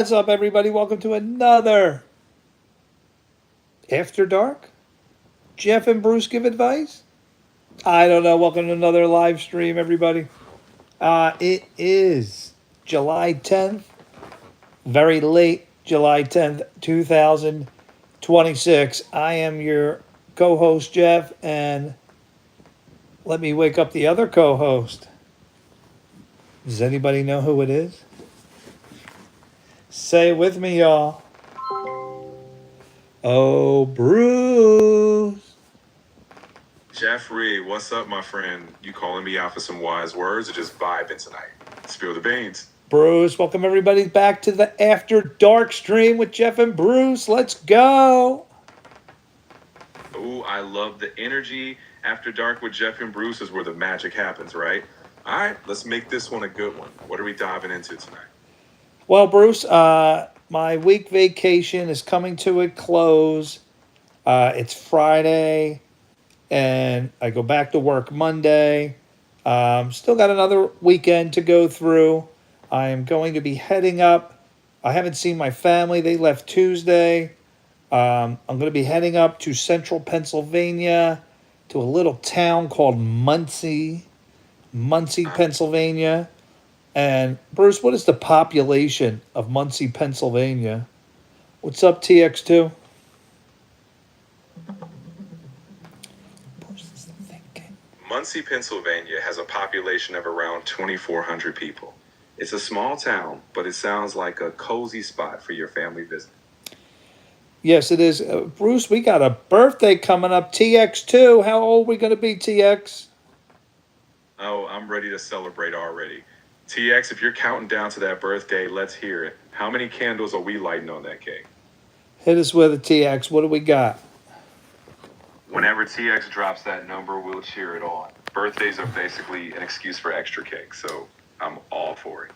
What's up, everybody? Welcome to another After Dark. Jeff and Bruce give advice. I don't know. Welcome to another live stream, everybody. It is July 10th, very late July 10th, 2026. I am your co host, Jeff, and let me wake up the other co host. Does anybody know who it is? Say it with me, y'all. Oh, Bruce. Jeffrey, what's up, my friend? You calling me out for some wise words or just vibing tonight? Spill the beans. Bruce, welcome everybody back to the After Dark stream with Jeff and Bruce. Let's go. Ooh, I love the energy. After Dark with Jeff and Bruce is where the magic happens, right? All right, let's make this one a good one. What are we diving into tonight? Well, Bruce, my week vacation is coming to a close. It's Friday, and I go back to work Monday. Still got another weekend to go through. I am going to be heading up. I haven't seen my family. They left Tuesday. I'm going to be heading up to central Pennsylvania to a little town called Muncie, Pennsylvania. And Bruce, what is the population of Muncie, Pennsylvania? What's up, TX2? Bruce is thinking. Muncie, Pennsylvania has a population of around 2,400 people. It's a small town, but it sounds like a cozy spot for your family visit. Yes, it is. Bruce, we got a birthday coming up, TX2. How old are we going to be, TX? Oh, I'm ready to celebrate already. TX, if you're counting down to that birthday, let's hear it. How many candles are we lighting on that cake? Hit us with it, TX. What do we got? Whenever TX drops that number, we'll cheer it on. Birthdays are basically an excuse for extra cake, so I'm all for it.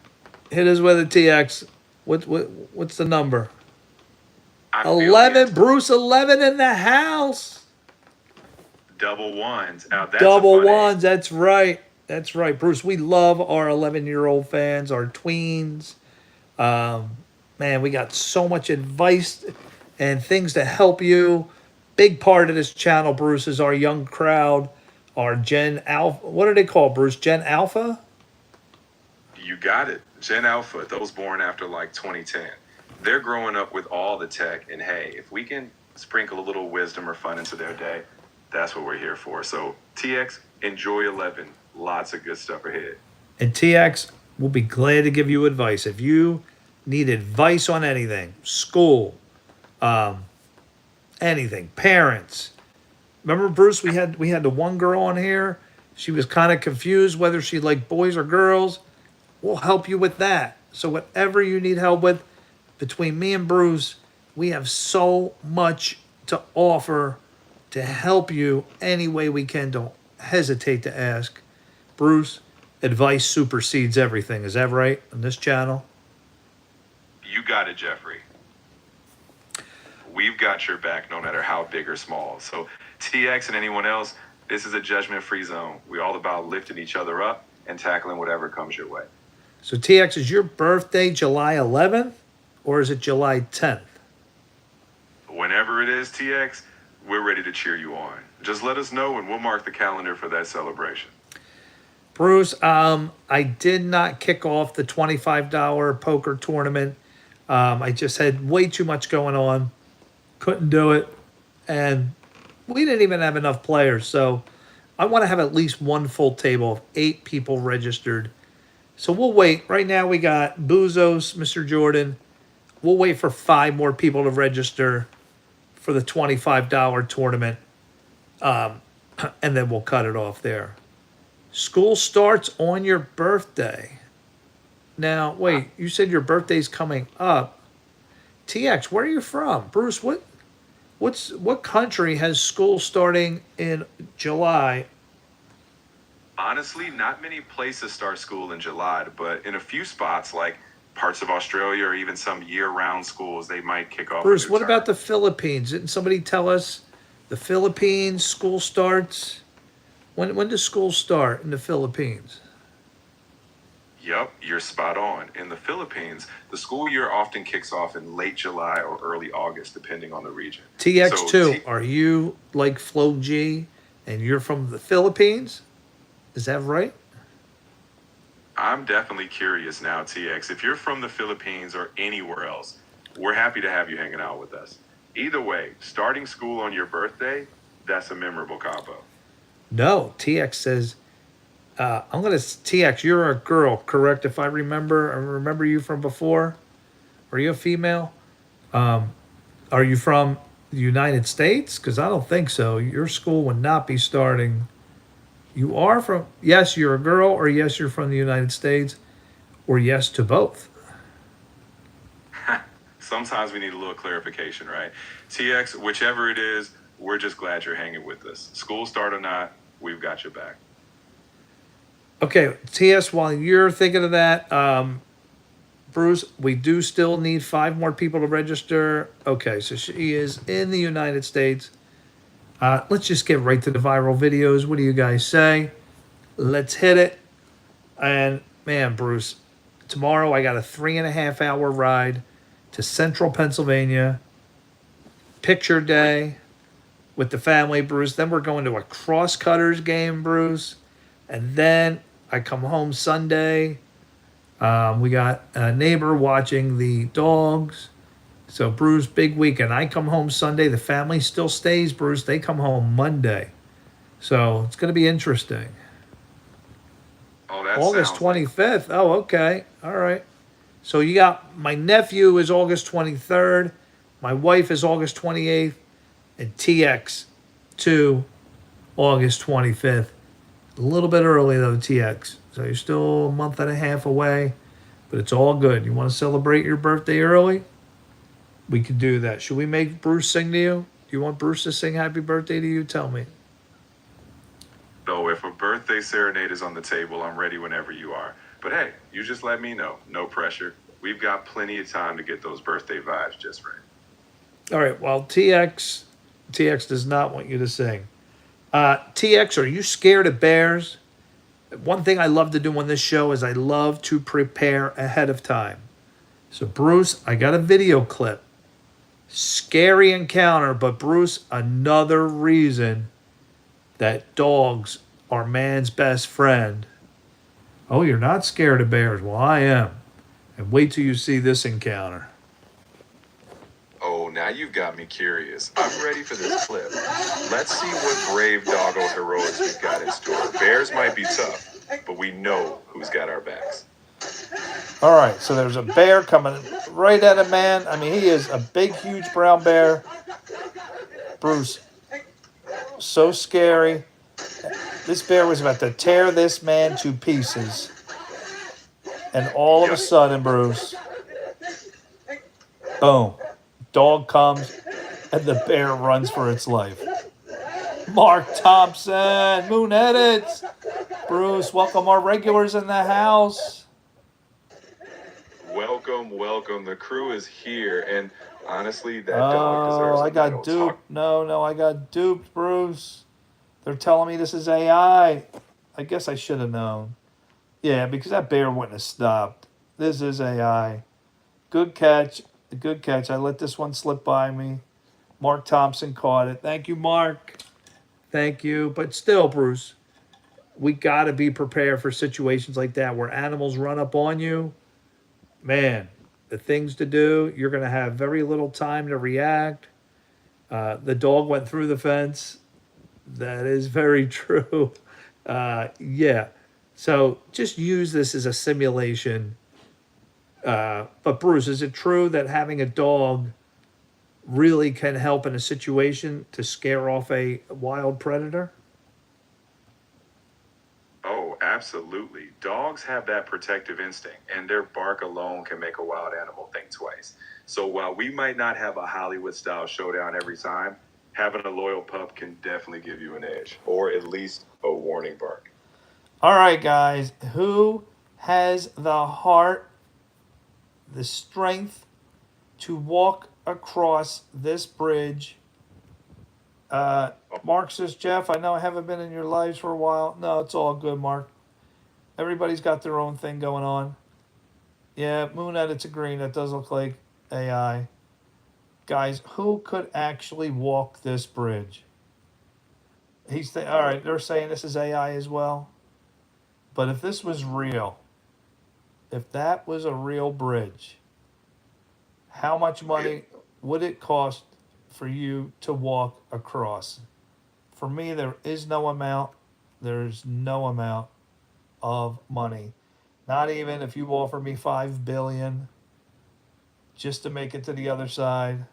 Hit us with it, TX. What's the number? I feel 11. it. Bruce, 11 in the house. Double ones. Now that's Double a fun ones. That's right. That's right, Bruce. We love our 11-year-old fans, our tweens. Man, we got so much advice and things to help you. Big part of this channel, Bruce, is our young crowd, our Gen Alpha. What are they called, Bruce? Gen Alpha? You got it. Gen Alpha, those born after like 2010. They're growing up with all the tech, and hey, if we can sprinkle a little wisdom or fun into their day, that's what we're here for. So, TX, enjoy 11. Lots of good stuff ahead. And TX will be glad to give you advice. If you need advice on anything, school, anything, parents. Remember, Bruce, we had the one girl on here. She was kind of confused whether she liked boys or girls. We'll help you with that. So whatever you need help with, between me and Bruce, we have so much to offer to help you any way we can. Don't hesitate to ask. Bruce, advice supersedes everything. Is that right on this channel? You got it, Jeffrey. We've got your back no matter how big or small. So, TX and anyone else, this is a judgment-free zone. We're all about lifting each other up and tackling whatever comes your way. So TX, is your birthday July 11th or is it July 10th? Whenever it is, TX, we're ready to cheer you on. Just let us know and we'll mark the calendar for that celebration. Bruce, I did not kick off the $25 poker tournament. I just had way too much going on. Couldn't do it. And we didn't even have enough players. So I want to have at least one full table of 8 people registered. So we'll wait. Right now we got Boozos, Mr. Jordan. We'll wait for 5 more people to register for the $25 tournament. And then we'll cut it off there. School starts on your birthday. Now, wait, you said your birthday's coming up. TX, where are you from? Bruce, what country has school starting in July? Honestly, not many places start school in July, but in a few spots like parts of Australia or even some year-round schools, they might kick off. Bruce, what about the Philippines? Didn't somebody tell us the Philippines school starts? When does school start in the Philippines? Yep, you're spot on. In the Philippines, the school year often kicks off in late July or early August, depending on the region. So TX2, are you like Flo G and you're from the Philippines? Is that right? I'm definitely curious now, TX. If you're from the Philippines or anywhere else, we're happy to have you hanging out with us. Either way, starting school on your birthday, that's a memorable combo. No, TX says, I'm going to, TX, you're a girl, correct? If I remember you from before. Are you a female? Are you from the United States? Because I don't think so. Your school would not be starting. You are from, yes, you're a girl, or yes, you're from the United States, or yes to both. Sometimes we need a little clarification, right? TX, whichever it is, we're just glad you're hanging with us. School start or not, we've got your back. Okay, TS, while you're thinking of that, Bruce, we do still need 5 more people to register. Okay, so she is in the United States. Let's just get right to the viral videos. What do you guys say? Let's hit it. And man, Bruce, tomorrow I got a 3.5 hour ride to central Pennsylvania. Picture day with the family, Bruce. Then we're going to a cross-cutters game, Bruce. And then I come home Sunday. We got a neighbor watching the dogs. So, Bruce, big weekend. I come home Sunday. The family still stays, Bruce. They come home Monday. So, it's going to be interesting. Oh, that August sounds like 25th. Oh, okay. All right. So, you got my nephew is August 23rd. My wife is August 28th. And TX 2 August 25th. A little bit early, though, TX. So, you're still a month and a half away. But it's all good. You want to celebrate your birthday early? We could do that. Should we make Bruce sing to you? Do you want Bruce to sing happy birthday to you? Tell me. So if a birthday serenade is on the table, I'm ready whenever you are. But hey, you just let me know. No pressure. We've got plenty of time to get those birthday vibes just right. All right. Well, TX does not want you to sing. TX, are you scared of bears? One thing I love to do on this show is I love to prepare ahead of time. So, Bruce, I got a video clip. Scary encounter, but Bruce, another reason that dogs are man's best friend. Oh, you're not scared of bears? Well, I am. And wait till you see this encounter. Oh, now you've got me curious. I'm ready for this clip. Let's see what brave doggo heroics we've got in store. Bears might be tough, but we know who's got our backs. All right, so there's a bear coming right at a man. I mean, he is a big, huge brown bear. Bruce, so scary. This bear was about to tear this man to pieces. And all of a sudden, Bruce, boom, dog comes and the bear runs for its life. Mark Thompson, Moon Edits. Bruce, welcome our regulars in the house. Welcome, welcome. The crew is here, and honestly, that dog deserves I a got medal. duped. No, I got duped, Bruce. They're telling me this is AI. I guess I should have known. Yeah, because that bear wouldn't have stopped. This is AI. Good catch. Good catch. I let this one slip by me. Mark Thompson caught it. Thank you, Mark. Thank you. But still, Bruce, we got to be prepared for situations like that where animals run up on you. Man, the things to do, you're going to have very little time to react. The dog went through the fence. That is very true. Yeah. So just use this as a simulation. But Bruce, is it true that having a dog really can help in a situation to scare off a wild predator? Oh, absolutely. Dogs have that protective instinct, and their bark alone can make a wild animal think twice. So while we might not have a Hollywood-style showdown every time, having a loyal pup can definitely give you an edge, or at least a warning bark. All right, guys. Who has the heart, the strength to walk across this bridge? Mark says, Jeff, I know I haven't been in your lives for a while. No, it's all good, Mark. Everybody's got their own thing going on. Yeah, Moon Edits green. That does look like AI. Guys, who could actually walk this bridge? All right. They're saying this is AI as well. But if this was real, if that was a real bridge, how much money would it cost for you to walk across? For me, there is no amount. There's no amount of money. Not even if you offer me 5 billion just to make it to the other side.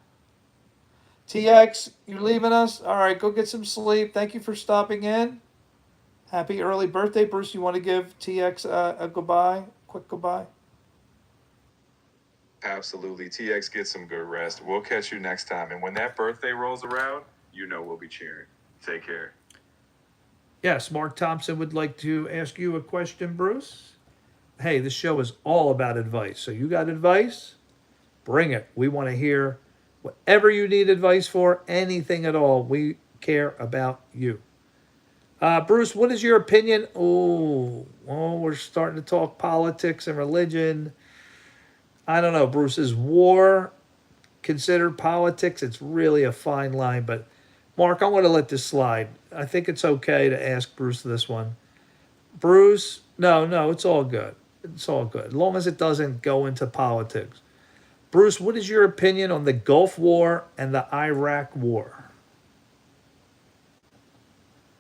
TX, you're leaving us? All right, go get some sleep. Thank you for stopping in. Happy early birthday, Bruce. You want to give TX a goodbye? Quick goodbye? Absolutely. TX, get some good rest. We'll catch you next time. And when that birthday rolls around, you know we'll be cheering. Take care. Yes, Mark Thompson would like to ask you a question, Bruce. Hey, this show is all about advice. So you got advice? Bring it. We want to hear whatever you need advice for, anything at all. We care about you. Bruce, what is your opinion? We're starting to talk politics and religion. I don't know, Bruce. Is war considered politics? It's really a fine line, but Mark, I want to let this slide. I think it's okay to ask Bruce this one. Bruce, no, it's all good. It's all good. As long as it doesn't go into politics. Bruce, what is your opinion on the Gulf War and the Iraq War?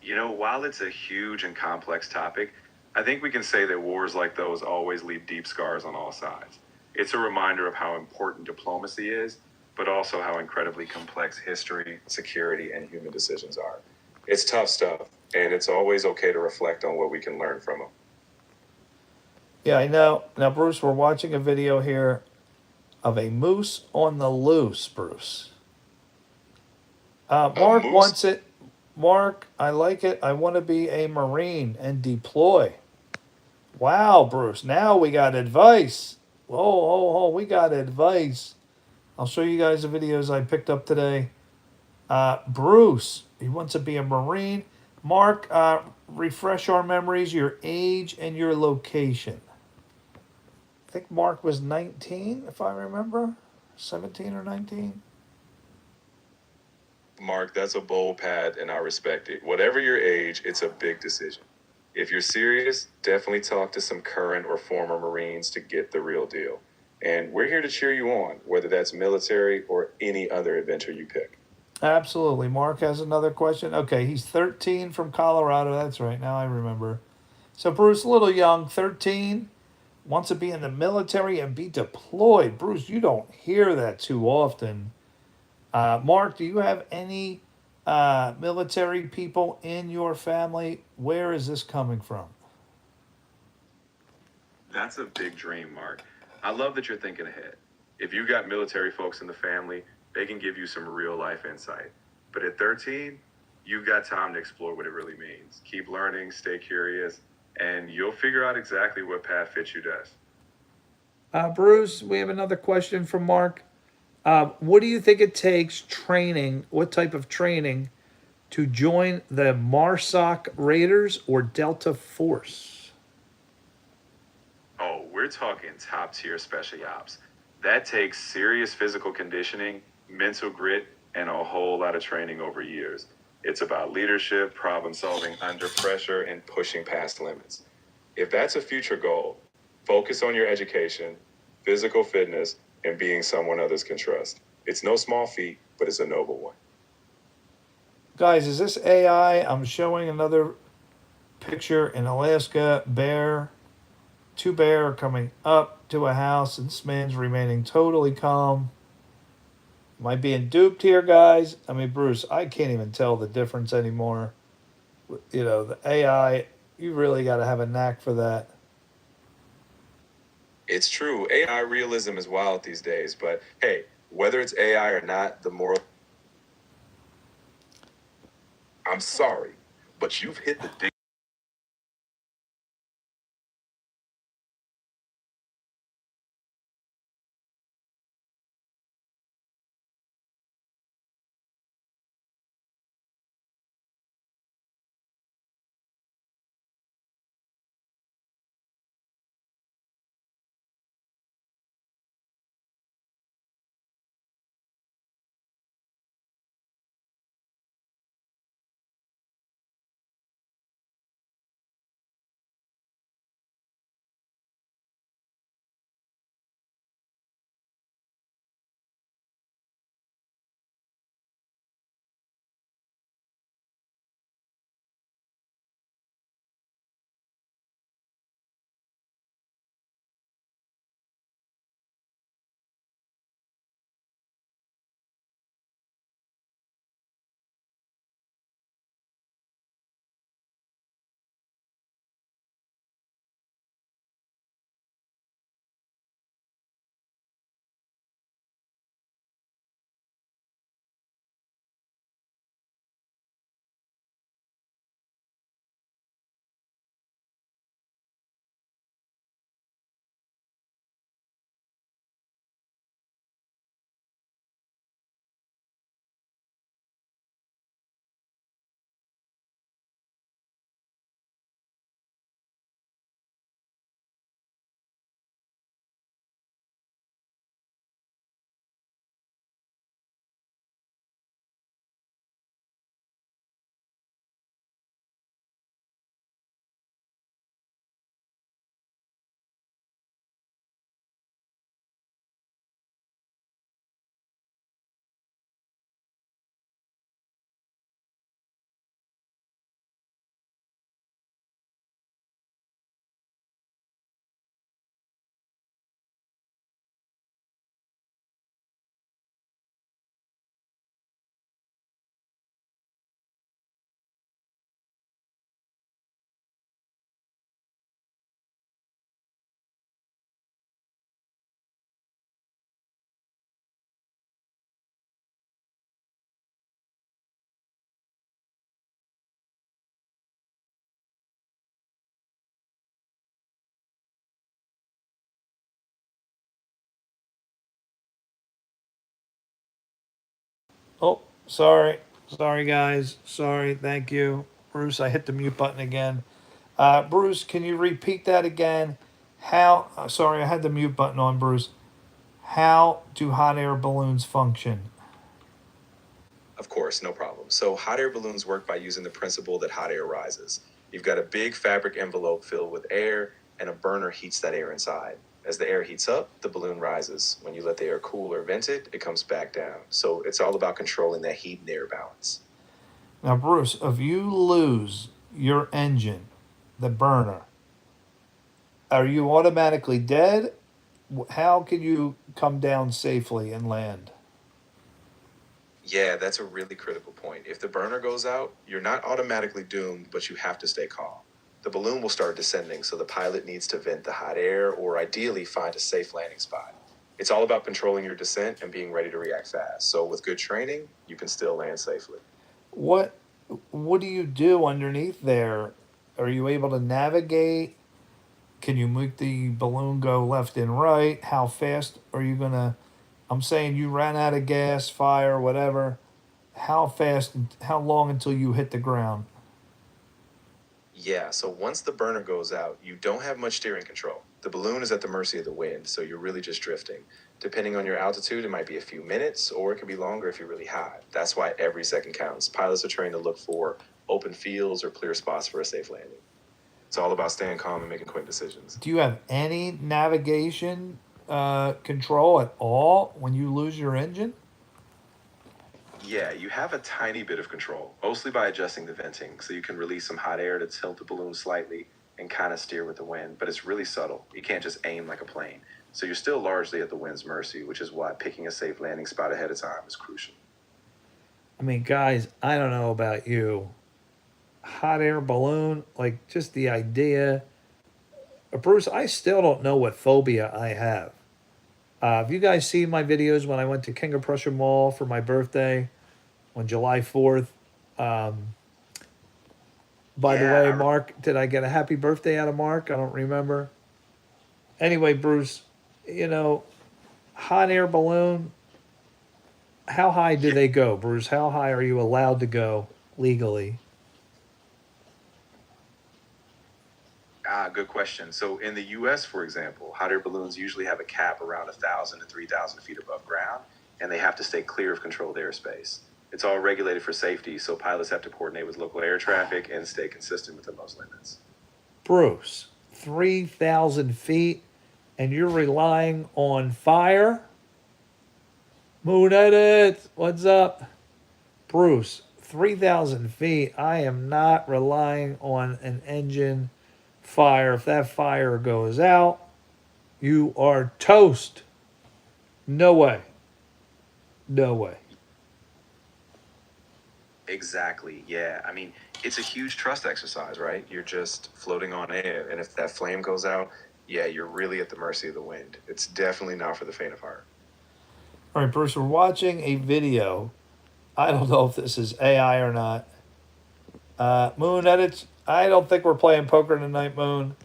You know, while it's a huge and complex topic, I think we can say that wars like those always leave deep scars on all sides. It's a reminder of how important diplomacy is, but also how incredibly complex history, security, and human decisions are. It's tough stuff, and it's always okay to reflect on what we can learn from them. Yeah, I know. Now, Bruce, we're watching a video here of a moose on the loose, Bruce. Mark wants it. Mark, I like it. I want to be a Marine and deploy. Wow, Bruce. Now we got advice. We got advice. I'll show you guys the videos I picked up today. Bruce, he wants to be a Marine. Mark, refresh our memories, your age and your location. I think Mark was 19, if I remember. 17 or 19. Mark, that's a bold path, and I respect it. Whatever your age, it's a big decision. If you're serious, definitely talk to some current or former Marines to get the real deal. And we're here to cheer you on, whether that's military or any other adventure you pick. Absolutely. Mark has another question. Okay, he's 13 from Colorado. That's right. Now I remember. So, Bruce, a little young, 13, wants to be in the military and be deployed. Bruce, you don't hear that too often. Mark, do you have any military people in your family? Where is this coming from? That's a big dream, Mark. I love that you're thinking ahead. If you got military folks in the family, they can give you some real life insight. But at 13, you've got time to explore what it really means. Keep learning, stay curious, and you'll figure out exactly what path fits you best. Bruce, we have another question from Mark. What do you think it takes training? What type of training to join the MARSOC Raiders or Delta Force? Oh, we're talking top tier special ops. That takes serious physical conditioning, mental grit, and a whole lot of training over years. It's about leadership, problem solving under pressure, and pushing past limits. If that's a future goal, focus on your education, physical fitness, and being someone others can trust. It's no small feat, but it's a noble one. Guys, is this AI? I'm showing another picture in Alaska. Two bear are coming up to a house, and this man's remaining totally calm. Am I being duped here, guys? I mean, Bruce, I can't even tell the difference anymore. You know, the AI, you really got to have a knack for that. It's true. AI realism is wild these days, but hey, whether it's AI or not, the moral. I'm sorry, but you've hit the Oh, sorry. Sorry, guys. Sorry. Thank you. Bruce, I hit the mute button again. Bruce, can you repeat that again? How, sorry, I had the mute button on, Bruce. How do hot air balloons function? Of course, no problem. So, hot air balloons work by using the principle that hot air rises. You've got a big fabric envelope filled with air, and a burner heats that air inside. As the air heats up, the balloon rises. When you let the air cool or vent it, it comes back down. So, it's all about controlling that heat and air balance. Now, Bruce, if you lose your engine, the burner, are you automatically dead? How can you come down safely and land? Yeah, that's a really critical point. If the burner goes out, you're not automatically doomed, but you have to stay calm. The balloon will start descending, so the pilot needs to vent the hot air or ideally find a safe landing spot. It's all about controlling your descent and being ready to react fast. So, with good training, you can still land safely. What what do you do underneath there? Are you able to navigate? Can you make the balloon go left and right? How fast are you gonna? I'm saying you ran out of gas, fire, whatever. How fast? How long until you hit the ground? Yeah, so once the burner goes out, you don't have much steering control. The balloon is at the mercy of the wind, so you're really just drifting. Depending on your altitude, it might be a few minutes, or it could be longer if you're really high. That's why every second counts. Pilots are trained to look for open fields or clear spots for a safe landing. It's all about staying calm and making quick decisions. Do you have any navigation control at all when you lose your engine? Yeah, you have a tiny bit of control, mostly by adjusting the venting, so you can release some hot air to tilt the balloon slightly and kind of steer with the wind, but it's really subtle. You can't just aim like a plane. So you're still largely at the wind's mercy, which is why picking a safe landing spot ahead of time is crucial. I mean, guys, I don't know about you. Hot air balloon, like just the idea. Bruce, I still don't know what phobia I have. Have you guys seen my videos when I went to King of Prussia Mall for my birthday on July 4th? Um, by the way, Yeah, Mark, did I get a happy birthday out of Mark? I don't remember. Anyway, Bruce, you know, hot air balloon, how high do yeah. they go, Bruce? How high are you allowed to go legally? Good question. So in the U.S., for example, hot air balloons usually have a cap around 1,000 to 3,000 feet above ground, and they have to stay clear of controlled airspace. It's all regulated for safety, so pilots have to coordinate with local air traffic and stay consistent with those limits. Bruce, 3,000 feet, and you're relying on fire? Moon Edit, what's up? Bruce, 3,000 feet. I am not relying on an engine fire. If that fire goes out, you are toast. No way. No way. Exactly. Yeah. I mean, it's a huge trust exercise, right? You're just floating on air, and if that flame goes out, yeah, you're really at the mercy of the wind. It's definitely not for the faint of heart. All right, Bruce, we're watching a video. I don't know if this is AI or not. Moon Edits, I don't think we're playing poker tonight, Moon.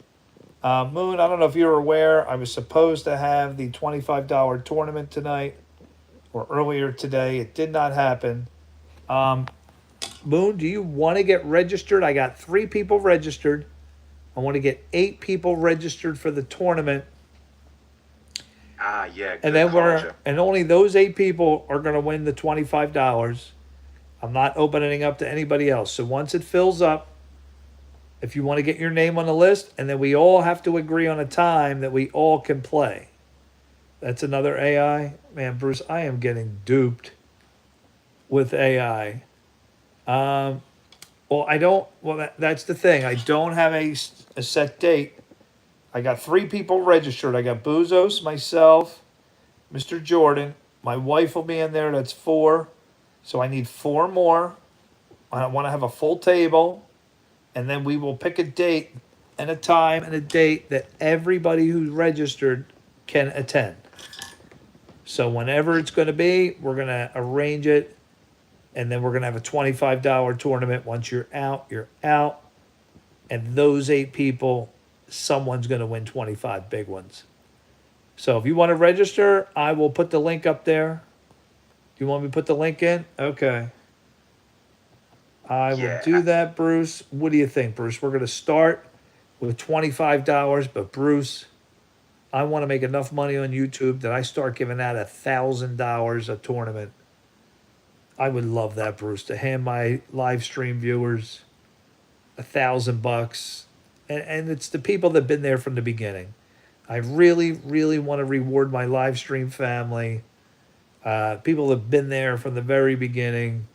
Moon, I don't know if you're aware, I was supposed to have the $25 tournament tonight or earlier today. It did not happen. Moon, do you want to get registered? I got 3 people registered. I want to get 8 people registered for the tournament. Yeah. And Good then call, Jeff. and only those 8 people are going to win the $25. I'm not opening up to anybody else. So once it fills up, if you want to get your name on the list, and then we all have to agree on a time that we all can play. That's another AI. Man, Bruce, I am getting duped with AI. Well, I don't. Well, that's the thing. I don't have a set date. I got 3 people registered. I got Buzos, myself, Mr. Jordan. My wife will be in there. That's 4. So I need 4 more. I want to have a full table, and then we will pick a date and a time and a date that everybody who's registered can attend. So whenever it's going to be, we're going to arrange it, and then we're going to have a $25 tournament. Once you're out, you're out. And those 8 people, someone's going to win 25 big ones. So if you want to register, I will put the link up there. you want me to put the link in? Okay. I will Yeah, do that, Bruce. What do you think, Bruce? We're going to start with $25, but Bruce, I want to make enough money on YouTube that I start giving out $1,000 a tournament. I would love that, Bruce, to hand my live stream viewers $1,000, and it's the people that've been there from the beginning. I really, really want to reward my live stream family. People that have been there from the very beginning.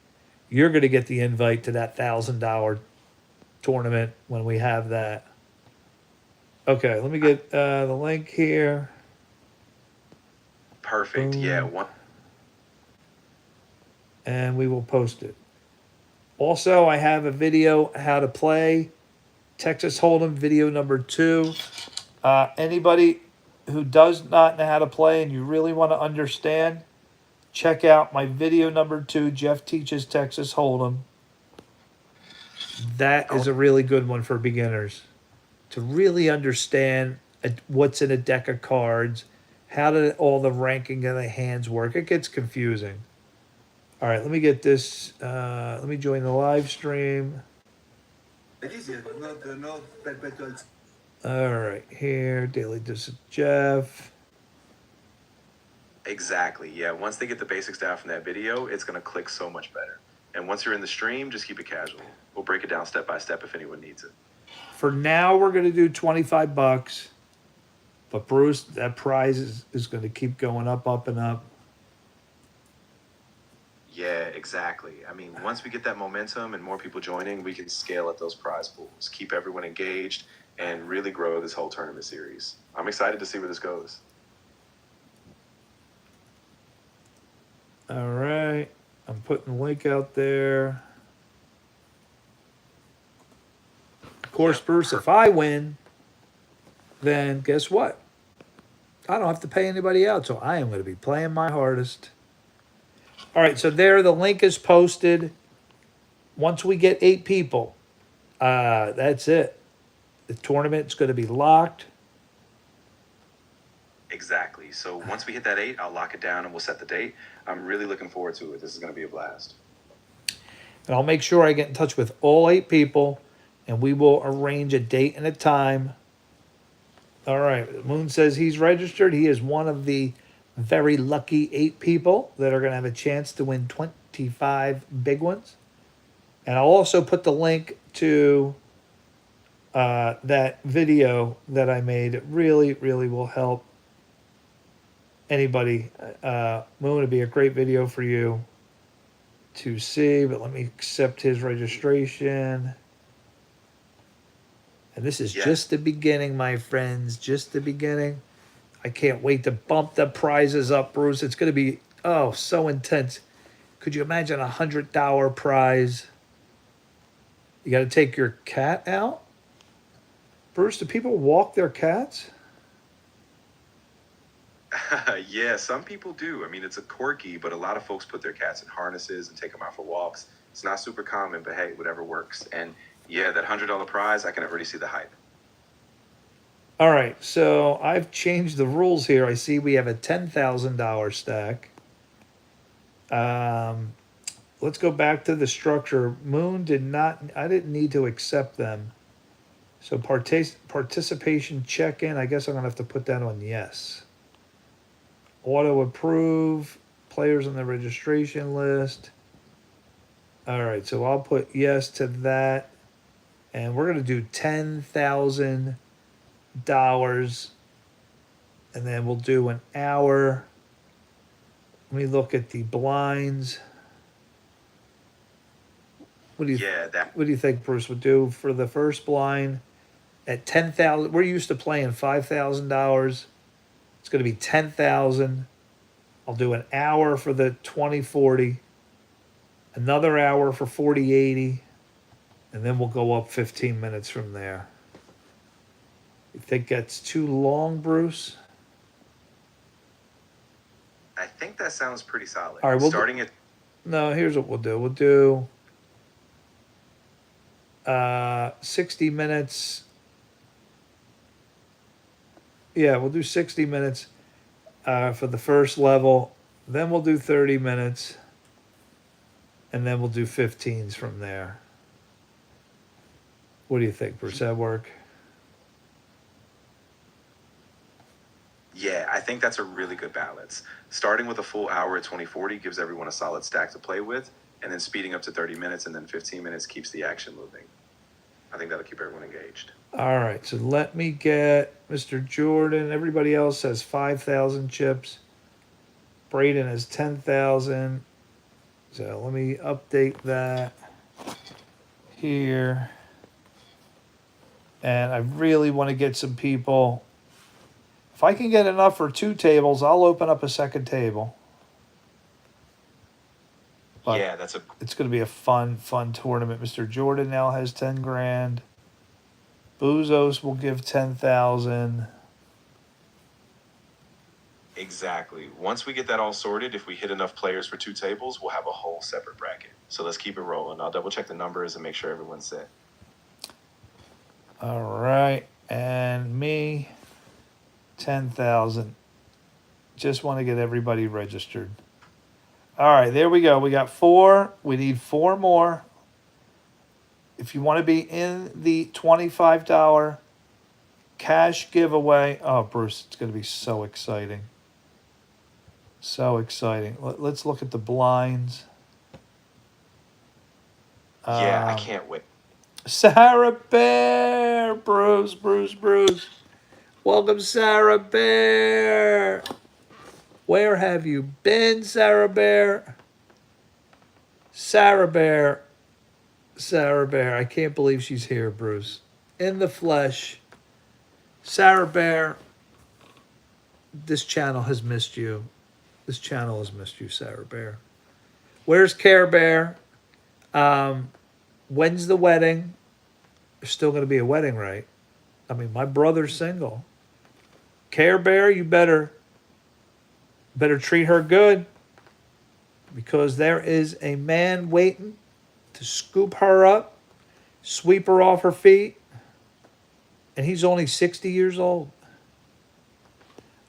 You're going to get the invite to that $1,000 tournament when we have that. Okay, let me get the link here. perfect. Boom. Yeah, one. And we will post it. Also, I have a video how to play Texas Hold'em video number 2. Anybody who does not know how to play and you really want to understand, check out my video number 2, Jeff Teaches Texas Hold'em. That is a really good one for beginners to really understand what's in a deck of cards, how did all the ranking of the hands work. It gets confusing. All right, let me get this. Let me join the live stream. All right, here, Daily This is Jeff. Exactly. Yeah. Once they get the basics down from that video, it's going to click so much better. And once you're in the stream, just keep it casual. We'll break it down step by step if anyone needs it. For now, we're going to do $25. But Bruce, that prize is going to keep going up, and up. Yeah, exactly. I mean, once we get that momentum and more people joining, we can scale up those prize pools, keep everyone engaged, and really grow this whole tournament series. I'm excited to see where this goes. All right. I'm putting the link out there. Of course, Bruce, if I win, then guess what? I don't have to pay anybody out, so I am going to be playing my hardest. All right, so there, the link is posted. Once we get 8 people, that's it. The tournament's going to be locked. Exactly. So once we hit that 8, I'll lock it down and we'll set the date. I'm really looking forward to it. This is going to be a blast. And I'll make sure I get in touch with all 8 people, and we will arrange a date and a time. All right, Moon says he's registered. He is one of the very lucky 8 people that are going to have a chance to win 25 big ones. And I'll also put the link to that video that I made. It really, really will help anybody. Moon, would be a great video for you to see, but let me accept his registration. And this is just the beginning, my friends, just the beginning. I can't wait to bump the prizes up, Bruce. It's going to be, so intense. Could you imagine $100 prize? You got to take your cat out? Bruce, do people walk their cats? Yeah, some people do. I mean, it's a quirky, but a lot of folks put their cats in harnesses and take them out for walks. It's not super common, but hey, whatever works. And yeah, that $100 prize, I can already see the hype. All right, so I've changed the rules here. I see we have a $10,000 stack. Let's go back to the structure. Moon I didn't need to accept them. So participation check-in, I guess I'm going to have to put that on yes. Auto approve, players on the registration list. All right, so I'll put yes to that. And we're going to do $10,000. And then we'll do an hour. Let me look at the blinds. What do you think, Bruce, would do for the first blind at 10,000? We're used to playing $5,000. It's going to be 10,000. I'll do an hour for the 2040, another hour for 4080, and then we'll go up 15 minutes from there. You think that's too long, Bruce? I think that sounds pretty solid. All right, No, here's what we'll do. We'll do 60 minutes. Yeah, we'll do 60 minutes for the first level, Then we'll do 30 minutes. And then we'll do 15s from there. What do you think, Bruce? That work? Yeah, I think that's a really good balance. Starting with a full hour at 2040 gives everyone a solid stack to play with, and then speeding up to 30 minutes and then 15 minutes keeps the action moving. I think that'll keep everyone engaged. All right, so let me get Mr. Jordan. Everybody else has 5,000 chips. Braden has 10,000. So let me update that here. And I really want to get some people. If I can get enough for 2 tables, I'll open up a second table. But yeah, it's going to be a fun tournament. Mr. Jordan now has 10 grand. Boozos will give 10,000. Exactly. Once we get that all sorted, if we hit enough players for 2 tables, we'll have a whole separate bracket. So let's keep it rolling. I'll double check the numbers and make sure everyone's set. All right, and me, 10,000. Just want to get everybody registered. All right, there we go. We got 4. We need 4 more. If you want to be in the $25 cash giveaway, oh, Bruce, it's going to be so exciting. So exciting. Let's look at the blinds. Yeah, I can't wait. Sarah Bear, Bruce. Welcome, Sarah Bear. Where have you been, Sarah Bear? Sarah Bear. I can't believe she's here, Bruce. In the flesh. Sarah Bear. This channel has missed you. Sarah Bear. Where's Care Bear? When's the wedding? There's still going to be a wedding, right? I mean, my brother's single. Care Bear, you better treat her good, because there is a man waiting to scoop her up, sweep her off her feet, and he's only 60 years old.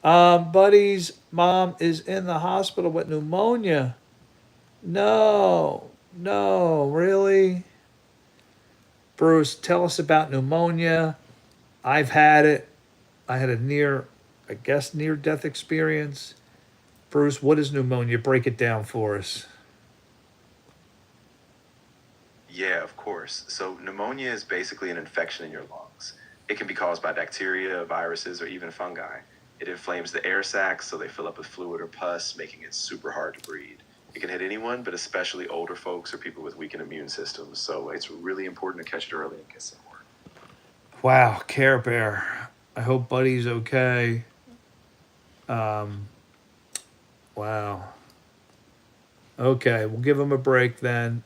Buddy's mom is in the hospital with pneumonia. No, really? Bruce, tell us about pneumonia. I've had it. I had a near-death experience. Bruce, what is pneumonia? Break it down for us. Yeah, of course. So pneumonia is basically an infection in your lungs. It can be caused by bacteria, viruses, or even fungi. It inflames the air sacs so they fill up with fluid or pus, making it super hard to breathe. It can hit anyone, but especially older folks or people with weakened immune systems. So it's really important to catch it early and get some work. Wow, Care Bear. I hope Buddy's okay. Wow. Okay, we'll give him a break then.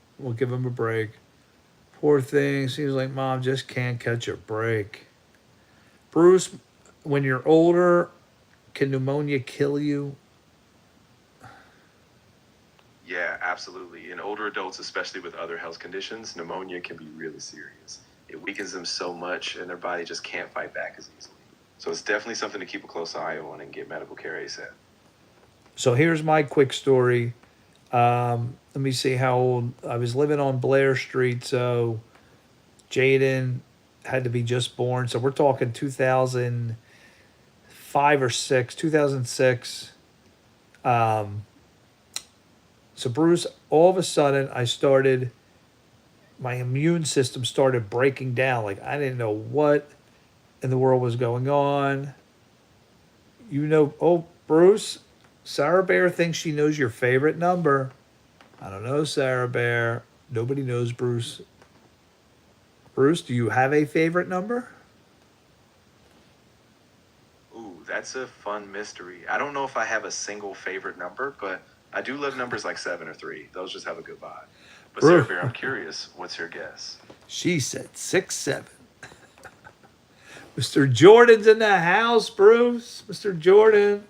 Poor thing. Seems like mom just can't catch a break. Bruce, when you're older, can pneumonia kill you? Yeah, absolutely. In older adults, especially with other health conditions, pneumonia can be really serious. It weakens them so much and their body just can't fight back as easily. So it's definitely something to keep a close eye on and get medical care ASAP. So here's my quick story. Let me see how old. I was living on Blair Street, so Jaden had to be just born. So we're talking 2005 or 2006. So Bruce, all of a sudden, my immune system started breaking down. Like, I didn't know what in the world was going on. Oh, Bruce, Sarah Bear thinks she knows your favorite number. I don't know, Sarah Bear. Nobody knows Bruce. Bruce, do you have a favorite number? Ooh, that's a fun mystery. I don't know if I have a single favorite number, but I do love numbers like 7 or 3. Those just have a good vibe. But Sarah Bear, I'm curious, what's your guess? She said 6, 7. Mr. Jordan's in the house, Bruce. Mr. Jordan.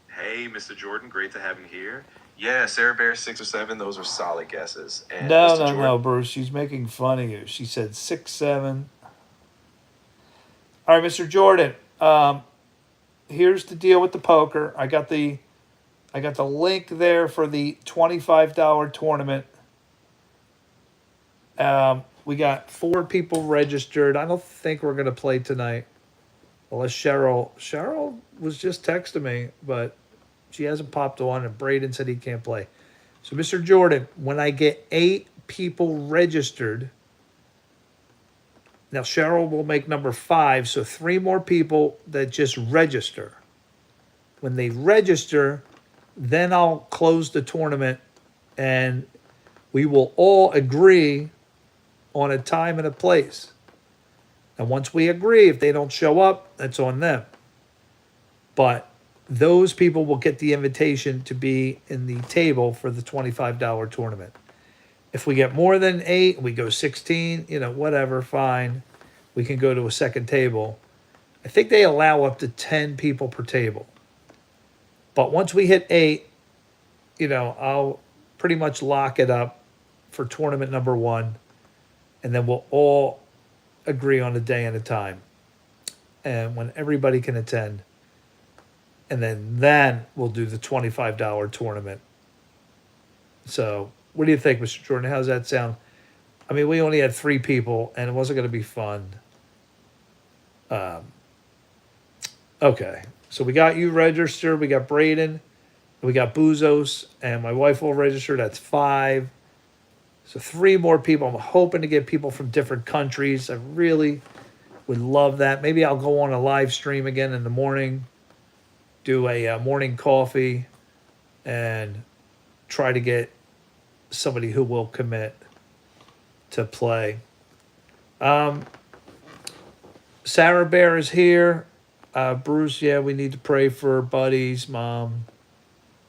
Hey, Mr. Jordan, great to have you here. Yeah, Sarah Bear, 6 or 7, those are solid guesses. And No, Bruce. She's making fun of you. She said 6, 7. All right, Mr. Jordan. here's the deal with the poker. I got the link there for the $25 tournament. We got 4 people registered. I don't think we're gonna play tonight, unless Cheryl was just texting me, but she hasn't popped on, and Braden said he can't play. So, Mr. Jordan, when I get 8 people registered, now Cheryl will make number 5, so 3 more people that just register. When they register, then I'll close the tournament, and we will all agree on a time and a place. And once we agree, if they don't show up, that's on them. But those people will get the invitation to be in the table for the $25 tournament. If we get more than 8, we go 16, whatever, fine. We can go to a second table. I think they allow up to 10 people per table. But once we hit 8, I'll pretty much lock it up for tournament number 1. And then we'll all agree on a day and a time. And when everybody can attend. And then we'll do the $25 tournament. So, what do you think, Mr. Jordan? How's that sound? I mean, we only had 3 people, and it wasn't going to be fun. Okay. So, we got you registered. We got Braden. We got Boozos. And my wife will register. That's 5. So 3 more people. I'm hoping to get people from different countries. I really would love that. Maybe I'll go on a live stream again in the morning, do a morning coffee, and try to get somebody who will commit to play. Sarah Bear is here. Bruce, yeah, we need to pray for Buddy's mom.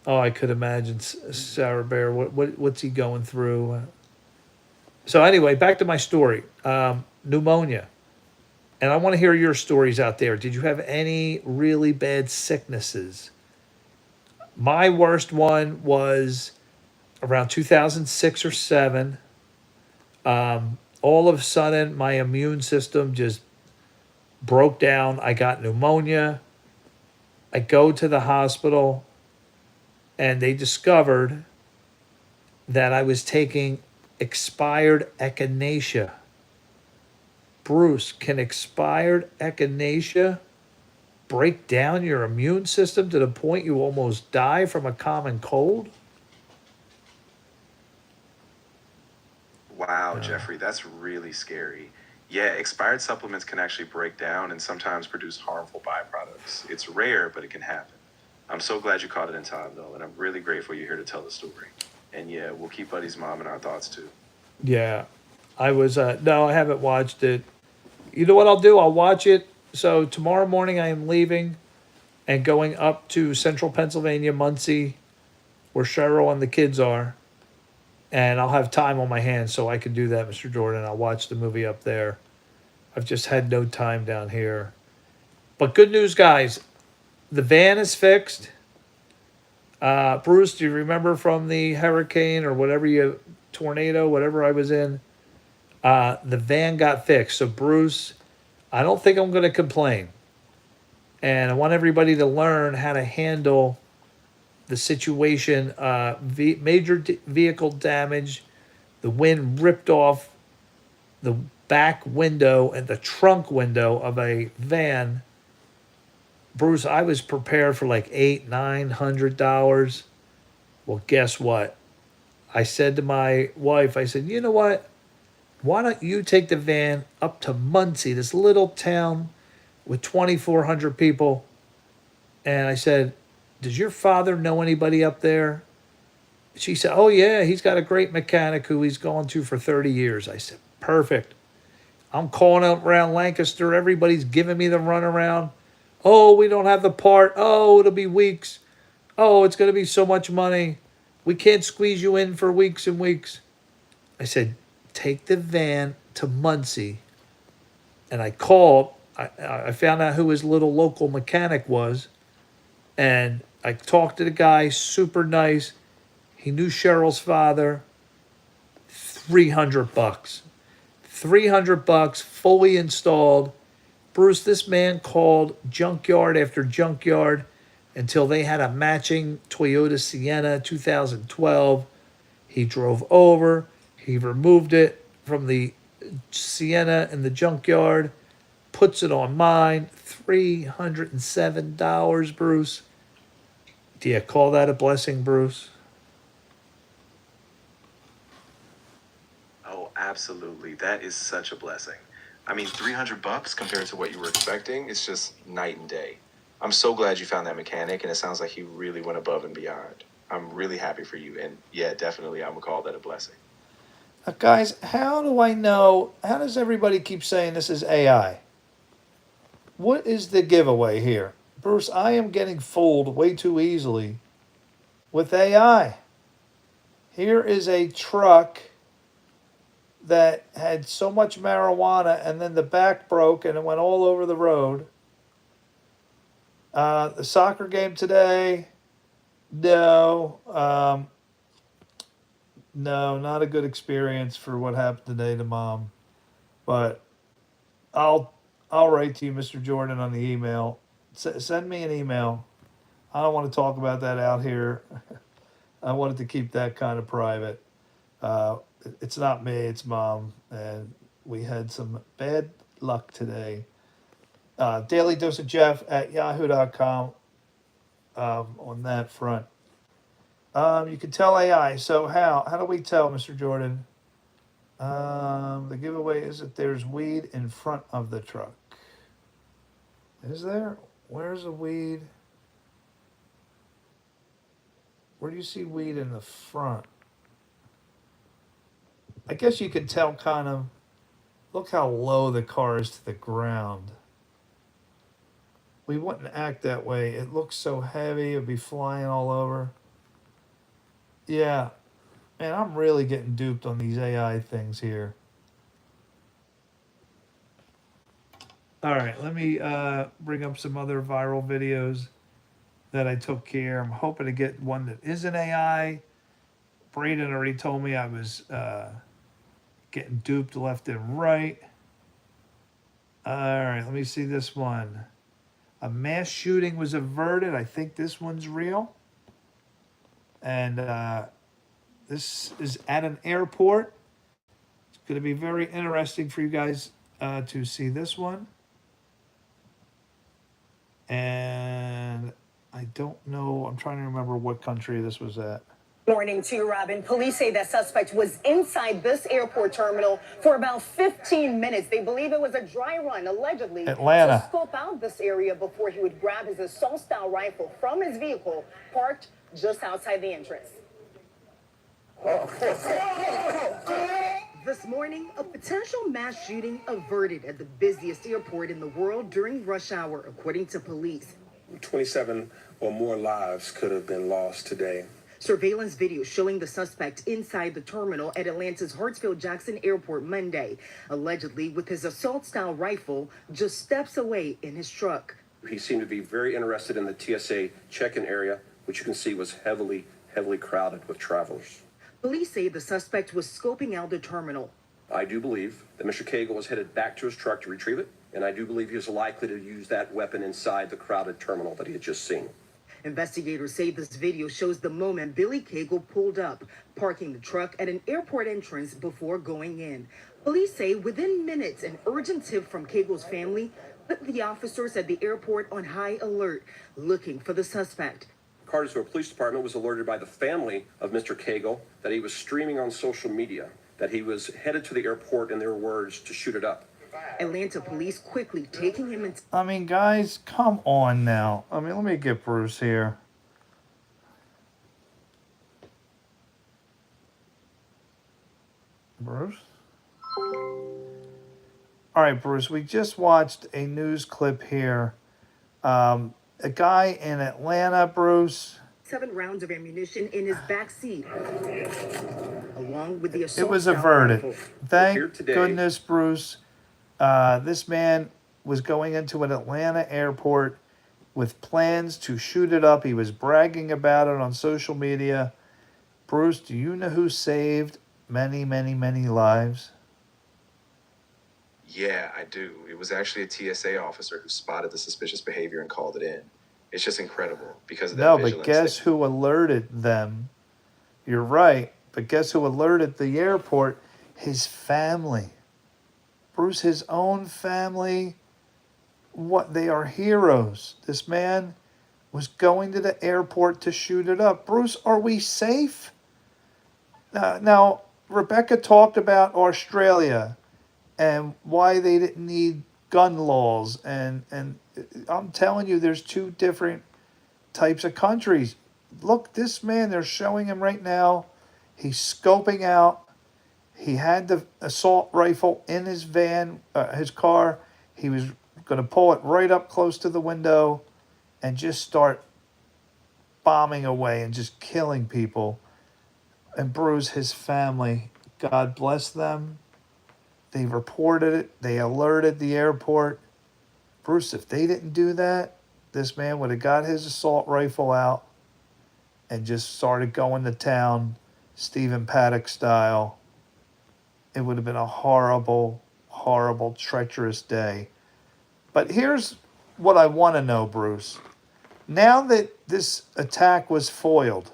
Oh, I could imagine Sarah Bear. What's he going through? So anyway, back to my story. Pneumonia. And I want to hear your stories out there. Did you have any really bad sicknesses? My worst one was around 2006 or 7. All of a sudden, my immune system just broke down. I got pneumonia. I go to the hospital, and they discovered that I was taking expired echinacea. Bruce, can expired echinacea break down your immune system to the point you almost die from a common cold? Wow, Jeffrey, that's really scary. Yeah, expired supplements can actually break down and sometimes produce harmful byproducts. It's rare, but it can happen. I'm so glad you caught it in time, though, and I'm really grateful you're here to tell the story. And yeah, we'll keep Buddy's mom in our thoughts, too. Yeah, I was, no, I haven't watched it. You know what I'll do? I'll watch it. So tomorrow morning I am leaving and going up to central Pennsylvania, Muncie, where Cheryl and the kids are. And I'll have time on my hands so I can do that, Mr. Jordan. I'll watch the movie up there. I've just had no time down here. But good news, guys. The van is fixed. Bruce, do you remember from the hurricane or tornado, whatever I was in? The van got fixed. So, Bruce, I don't think I'm going to complain. And I want everybody to learn how to handle the situation. Major vehicle damage. The wind ripped off the back window and the trunk window of a van. Bruce, I was prepared for like $800-900. Well, guess what? I said to my wife, I said, you know what? Why don't you take the van up to Muncie, this little town with 2,400 people? And I said, does your father know anybody up there? She said, oh, yeah, he's got a great mechanic who he's gone to for 30 years. I said, perfect. I'm calling up around Lancaster. Everybody's giving me the runaround. Oh, we don't have the part. Oh, it'll be weeks. Oh, it's going to be so much money. We can't squeeze you in for weeks and weeks. I said, take the van to Muncie. And I called. I found out who his little local mechanic was. And I talked to the guy, super nice. He knew Cheryl's father. $300. $300, fully installed. Bruce, this man called junkyard after junkyard until they had a matching Toyota Sienna 2012. He drove over, he removed it from the Sienna in the junkyard, puts it on mine. $307, Bruce. Do you call that a blessing, Bruce? Oh, absolutely. That is such a blessing. I mean, $300 compared to what you were expecting, it's just night and day. I'm so glad you found that mechanic, and it sounds like he really went above and beyond. I'm really happy for you, and yeah, definitely, I would call that a blessing. Guys, how do I know? How does everybody keep saying this is AI? What is the giveaway here? Bruce, I am getting fooled way too easily with AI. Here is a truck that had so much marijuana and then the back broke and it went all over the road. The soccer game today, no. No, not a good experience for what happened today to Mom. But I'll write to you, Mr. Jordan, on the email. Send me an email. I don't want to talk about that out here. I wanted to keep that kind of private. It's not me, it's Mom, and we had some bad luck today. Daily Dose of Jeff at yahoo.com on that front. You can tell AI. So how? How do we tell, Mr. Jordan? The giveaway is that there's weed in front of the truck. Is there? Where's the weed? Where do you see weed in the front? I guess you could tell kind of, look how low the car is to the ground. We wouldn't act that way. It looks so heavy, it'd be flying all over. Yeah, man, I'm really getting duped on these AI things here. All right, let me bring up some other viral videos that I took here. I'm hoping to get one that isn't AI. Braden already told me I was getting duped left and right. All right, let me see this one. A mass shooting was averted. I think this one's real. And this is at an airport. It's going to be very interesting for you guys to see this one. And I don't know. I'm trying to remember what country this was at. Morning to you, Robin. Police say the suspect was inside this airport terminal for about 15 minutes. They believe it was a dry run, allegedly, Atlanta. to scope out this area before he would grab his assault-style rifle from his vehicle parked just outside the entrance. This morning, a potential mass shooting averted at the busiest airport in the world during rush hour, according to police. 27 or more lives could have been lost today. Surveillance video showing the suspect inside the terminal at Atlanta's Hartsfield-Jackson Airport Monday, allegedly with his assault-style rifle just steps away in his truck. He seemed to be very interested in the TSA check-in area, which you can see was heavily crowded with travelers. Police say the suspect was scoping out the terminal. I do believe that Mr. Cagle was headed back to his truck to retrieve it, and I do believe he was likely to use that weapon inside the crowded terminal that he had just seen. Investigators say this video shows the moment Billy Cagle pulled up, parking the truck at an airport entrance before going in. Police say within minutes, an urgent tip from Cagle's family put the officers at the airport on high alert, looking for the suspect. Cartersville Police Department was alerted by the family of Mr. Cagle that he was streaming on social media, that he was headed to the airport, in their words, to shoot it up. Atlanta police quickly taking him into... I mean, guys, come on now. I mean, let me get Bruce here. Bruce? All right, Bruce, we just watched a news clip here. A guy in Atlanta, Bruce. 7 rounds of ammunition in his back seat, along with the assault. It was averted. Thank goodness, Bruce. This man was going into an Atlanta airport with plans to shoot it up. He was bragging about it on social media. Bruce, do you know who saved many, many, many lives? Yeah, I do. It was actually a TSA officer who spotted the suspicious behavior and called it in. It's just incredible because of that No, but vigilance. guess who alerted them? You're right. But guess who alerted the airport? His family. Bruce, his own family. What? They are heroes. This man was going to the airport to shoot it up. Bruce, are we safe? Now, Rebecca talked about Australia and why they didn't need gun laws. And I'm telling you, there's two different types of countries. Look, this man, they're showing him right now. He's scoping out. He had the assault rifle in his van, his car. He was going to pull it right up close to the window and just start bombing away and just killing people and bruise his family. God bless them. They reported it. They alerted the airport. Bruce, if they didn't do that, this man would have got his assault rifle out and just started going to town, Stephen Paddock style. It would have been a horrible, horrible, treacherous day. But here's what I want to know, Bruce. Now that this attack was foiled,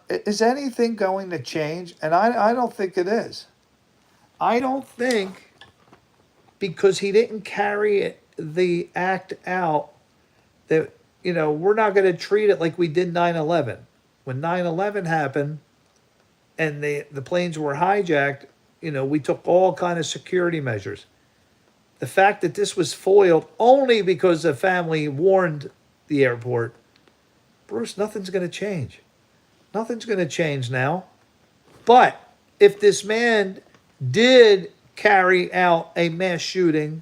is anything going to change? And I don't think it is. I don't think, because he didn't carry the act out, that, we're not going to treat it like we did 9/11. When 9/11 happened and the planes were hijacked, we took all kind of security measures. The fact that this was foiled only because the family warned the airport, Bruce, nothing's going to change. Nothing's going to change now. But if this man did carry out a mass shooting,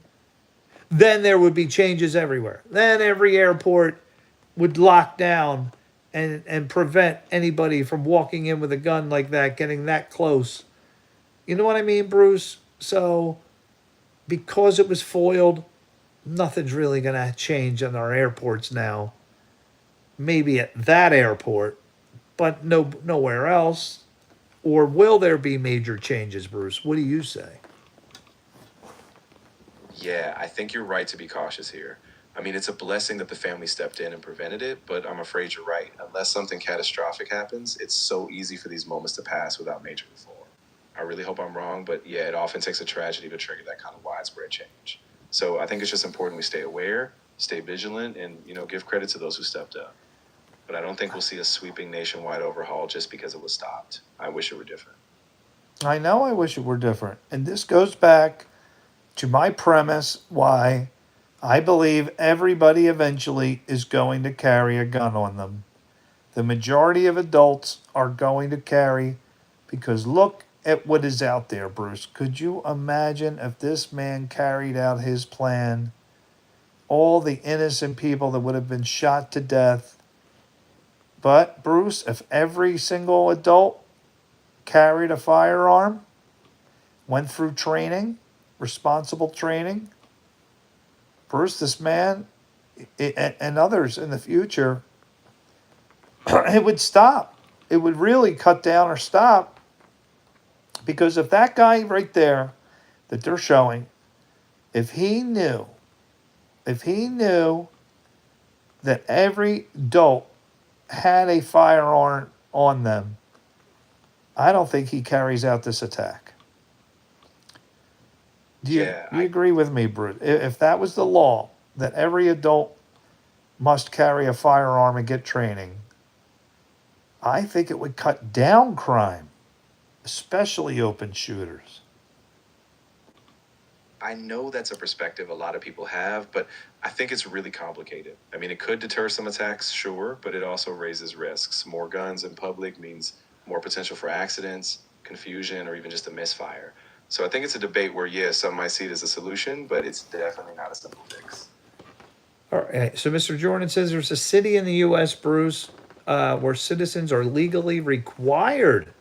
then there would be changes everywhere. Then every airport would lock down and prevent anybody from walking in with a gun like that, getting that close. You know what I mean, Bruce? So, because it was foiled, nothing's really going to change on our airports now. Maybe at that airport, but nowhere else. Or will there be major changes, Bruce? What do you say? Yeah, I think you're right to be cautious here. I mean, it's a blessing that the family stepped in and prevented it, but I'm afraid you're right. Unless something catastrophic happens, it's so easy for these moments to pass without major reform. I really hope I'm wrong, but yeah, it often takes a tragedy to trigger that kind of widespread change. So I think it's just important we stay aware, stay vigilant, and, give credit to those who stepped up. But I don't think we'll see a sweeping nationwide overhaul just because it was stopped. I wish it were different. I know I wish it were different. And this goes back to my premise why I believe everybody eventually is going to carry a gun on them. The majority of adults are going to carry, because look at what is out there, Bruce. Could you imagine if this man carried out his plan? All the innocent people that would have been shot to death. But, Bruce, if every single adult carried a firearm, went through training, responsible training, Bruce, this man and others in the future, it would stop. It would really cut down or stop. Because if that guy right there that they're showing, if he knew that every adult had a firearm on them, I don't think he carries out this attack. Do you agree with me, Bruce? If that was the law, that every adult must carry a firearm and get training, I think it would cut down crime, especially open shooters. I know that's a perspective a lot of people have, but I think it's really complicated. I mean, it could deter some attacks, sure, but it also raises risks. More guns in public means more potential for accidents, confusion, or even just a misfire. So I think it's a debate where, yes, some might see it as a solution, but it's definitely not a simple fix. All right. So Mr. Jordan says there's a city in the U.S., Bruce, where citizens are legally required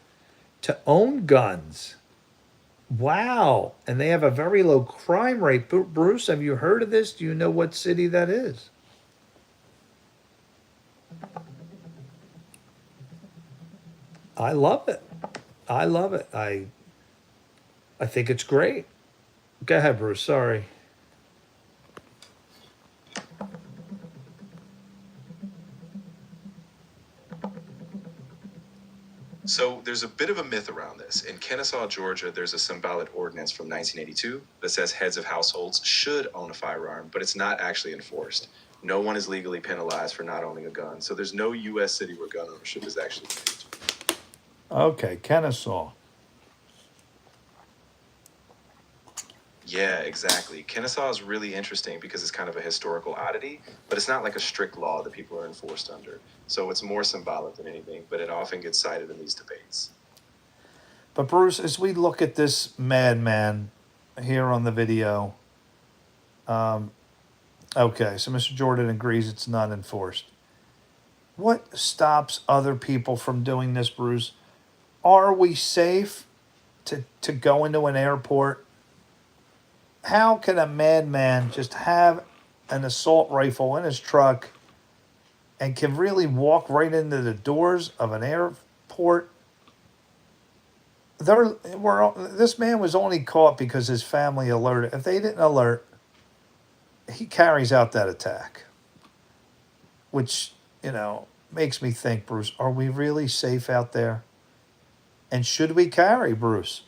to own guns. Wow. And they have a very low crime rate. Bruce, have you heard of this? Do you know what city that is? I love it. I love it. I think it's great. Go ahead, Bruce. Sorry. So there's a bit of a myth around this. In Kennesaw, Georgia, there's a symbolic ordinance from 1982 that says heads of households should own a firearm, but it's not actually enforced. No one is legally penalized for not owning a gun. So there's no U.S. city where gun ownership is actually mandatory. Okay, Kennesaw. Yeah, exactly. Kennesaw is really interesting because it's kind of a historical oddity, but it's not like a strict law that people are enforced under. So it's more symbolic than anything, but it often gets cited in these debates. But Bruce, as we look at this madman here on the video, okay, so Mr. Jordan agrees it's not enforced. What stops other people from doing this, Bruce? Are we safe to go into an airport? How can a madman just have an assault rifle in his truck and can really walk right into the doors of an airport? This man was only caught because his family alerted. If they didn't alert, he carries out that attack, which, makes me think, Bruce, are we really safe out there? And should we carry, Bruce?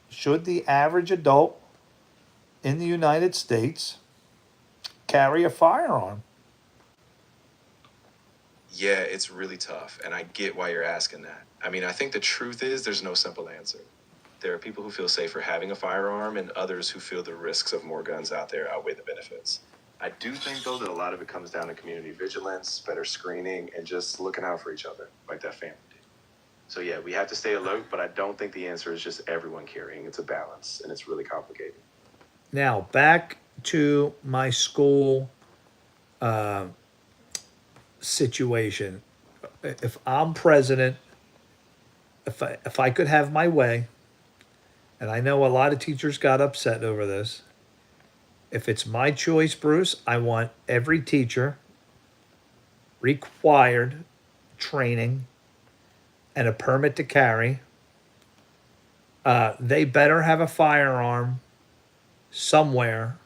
Should the average adult in the United States carry a firearm? Yeah, it's really tough, and I get why you're asking that. I mean, I think the truth is there's no simple answer. There are people who feel safer having a firearm and others who feel the risks of more guns out there outweigh the benefits. I do think, though, that a lot of it comes down to community vigilance, better screening, and just looking out for each other, like that family did. So, yeah, we have to stay alert, but I don't think the answer is just everyone carrying. It's a balance, and it's really complicated. Now, back to my school situation. If I'm president, if I could have my way, and I know a lot of teachers got upset over this. If it's my choice, Bruce, I want every teacher required training and a permit to carry. They better have a firearm somewhere.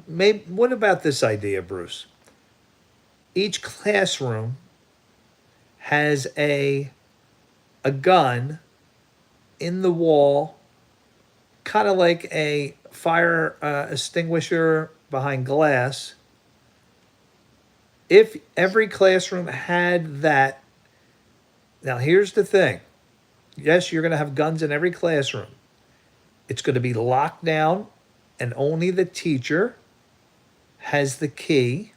Maybe, what about this idea, Bruce? Each classroom has a gun in the wall, kind of like a fire extinguisher behind glass. If every classroom had that, now here's the thing. Yes, you're going to have guns in every classroom. It's going to be locked down, and only the teacher has the key.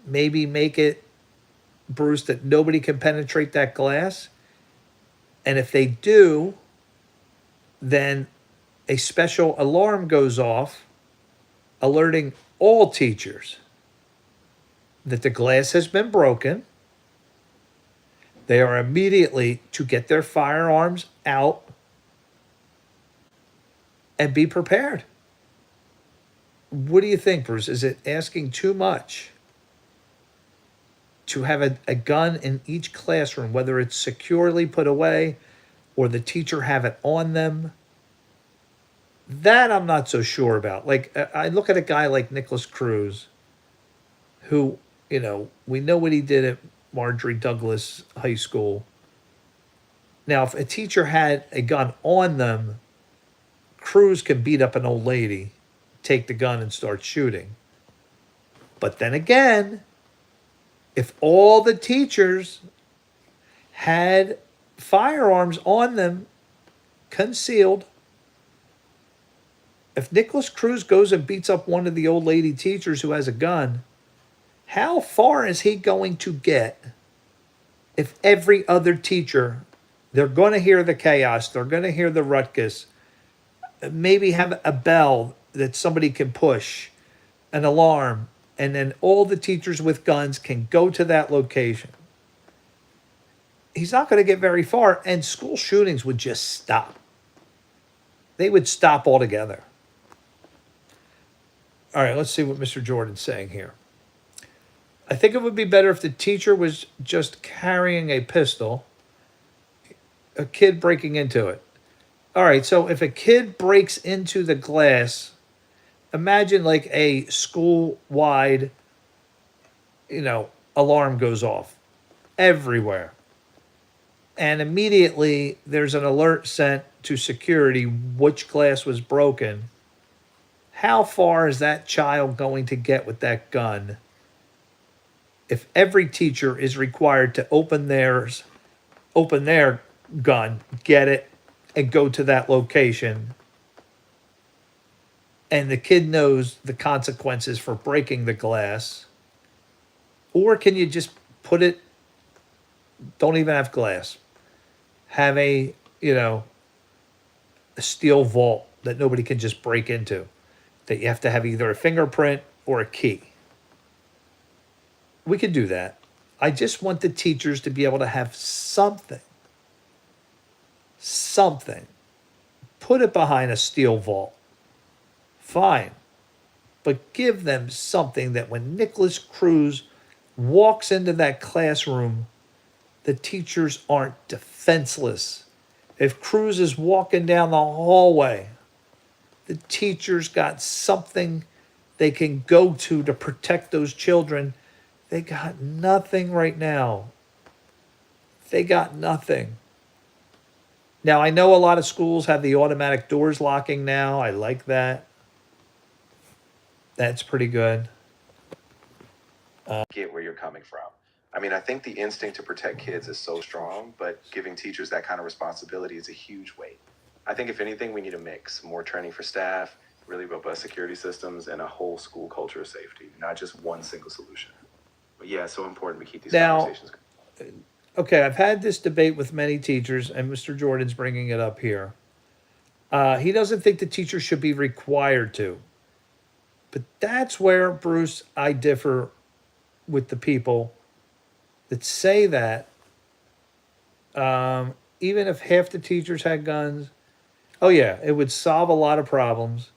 Maybe make it, Bruce, that nobody can penetrate that glass. And if they do, then a special alarm goes off, alerting all teachers that the glass has been broken. They are immediately to get their firearms out and be prepared. What do you think, Bruce? Is it asking too much to have a gun in each classroom, whether it's securely put away or the teacher have it on them? That I'm not so sure about. Like, I look at a guy like Nicholas Cruz, who, we know what he did at Marjorie Douglas High School. Now, if a teacher had a gun on them, Cruz can beat up an old lady, take the gun, and start shooting. But then again, if all the teachers had firearms on them, concealed, if Nicholas Cruz goes and beats up one of the old lady teachers who has a gun, how far is he going to get if every other teacher, they're going to hear the chaos, they're going to hear the ruckus, maybe have a bell that somebody can push, an alarm, and then all the teachers with guns can go to that location? He's not going to get very far, and school shootings would just stop. They would stop altogether. All right, let's see what Mr. Jordan's saying here. I think it would be better if the teacher was just carrying a pistol, a kid breaking into it. All right, so if a kid breaks into the glass, imagine like a school-wide, alarm goes off everywhere. And immediately there's an alert sent to security which glass was broken. How far is that child going to get with that gun if every teacher is required to open their gun, get it, and go to that location? And the kid knows the consequences for breaking the glass. Or can you just put it, don't even have glass, have a steel vault that nobody can just break into, that you have to have either a fingerprint or a key? We could do that. I just want the teachers to be able to have something. Put it behind a steel vault. Fine. But give them something that when Nicholas Cruz walks into that classroom, the teachers aren't defenseless. If Cruz is walking down the hallway, the teachers got something they can go to protect those children. They got nothing right now. They got nothing. Now, I know a lot of schools have the automatic doors locking now. I like that. That's pretty good. Get where you're coming from. I mean, I think the instinct to protect kids is so strong, but giving teachers that kind of responsibility is a huge weight. I think if anything, we need a mix, more training for staff, really robust security systems, and a whole school culture of safety, not just one single solution. But yeah, it's so important we keep these conversations going. Okay, I've had this debate with many teachers, and Mr. Jordan's bringing it up here. He doesn't think the teacher should be required to. But that's where, Bruce, I differ with the people that say that. Even if half the teachers had guns, oh yeah, it would solve a lot of problems.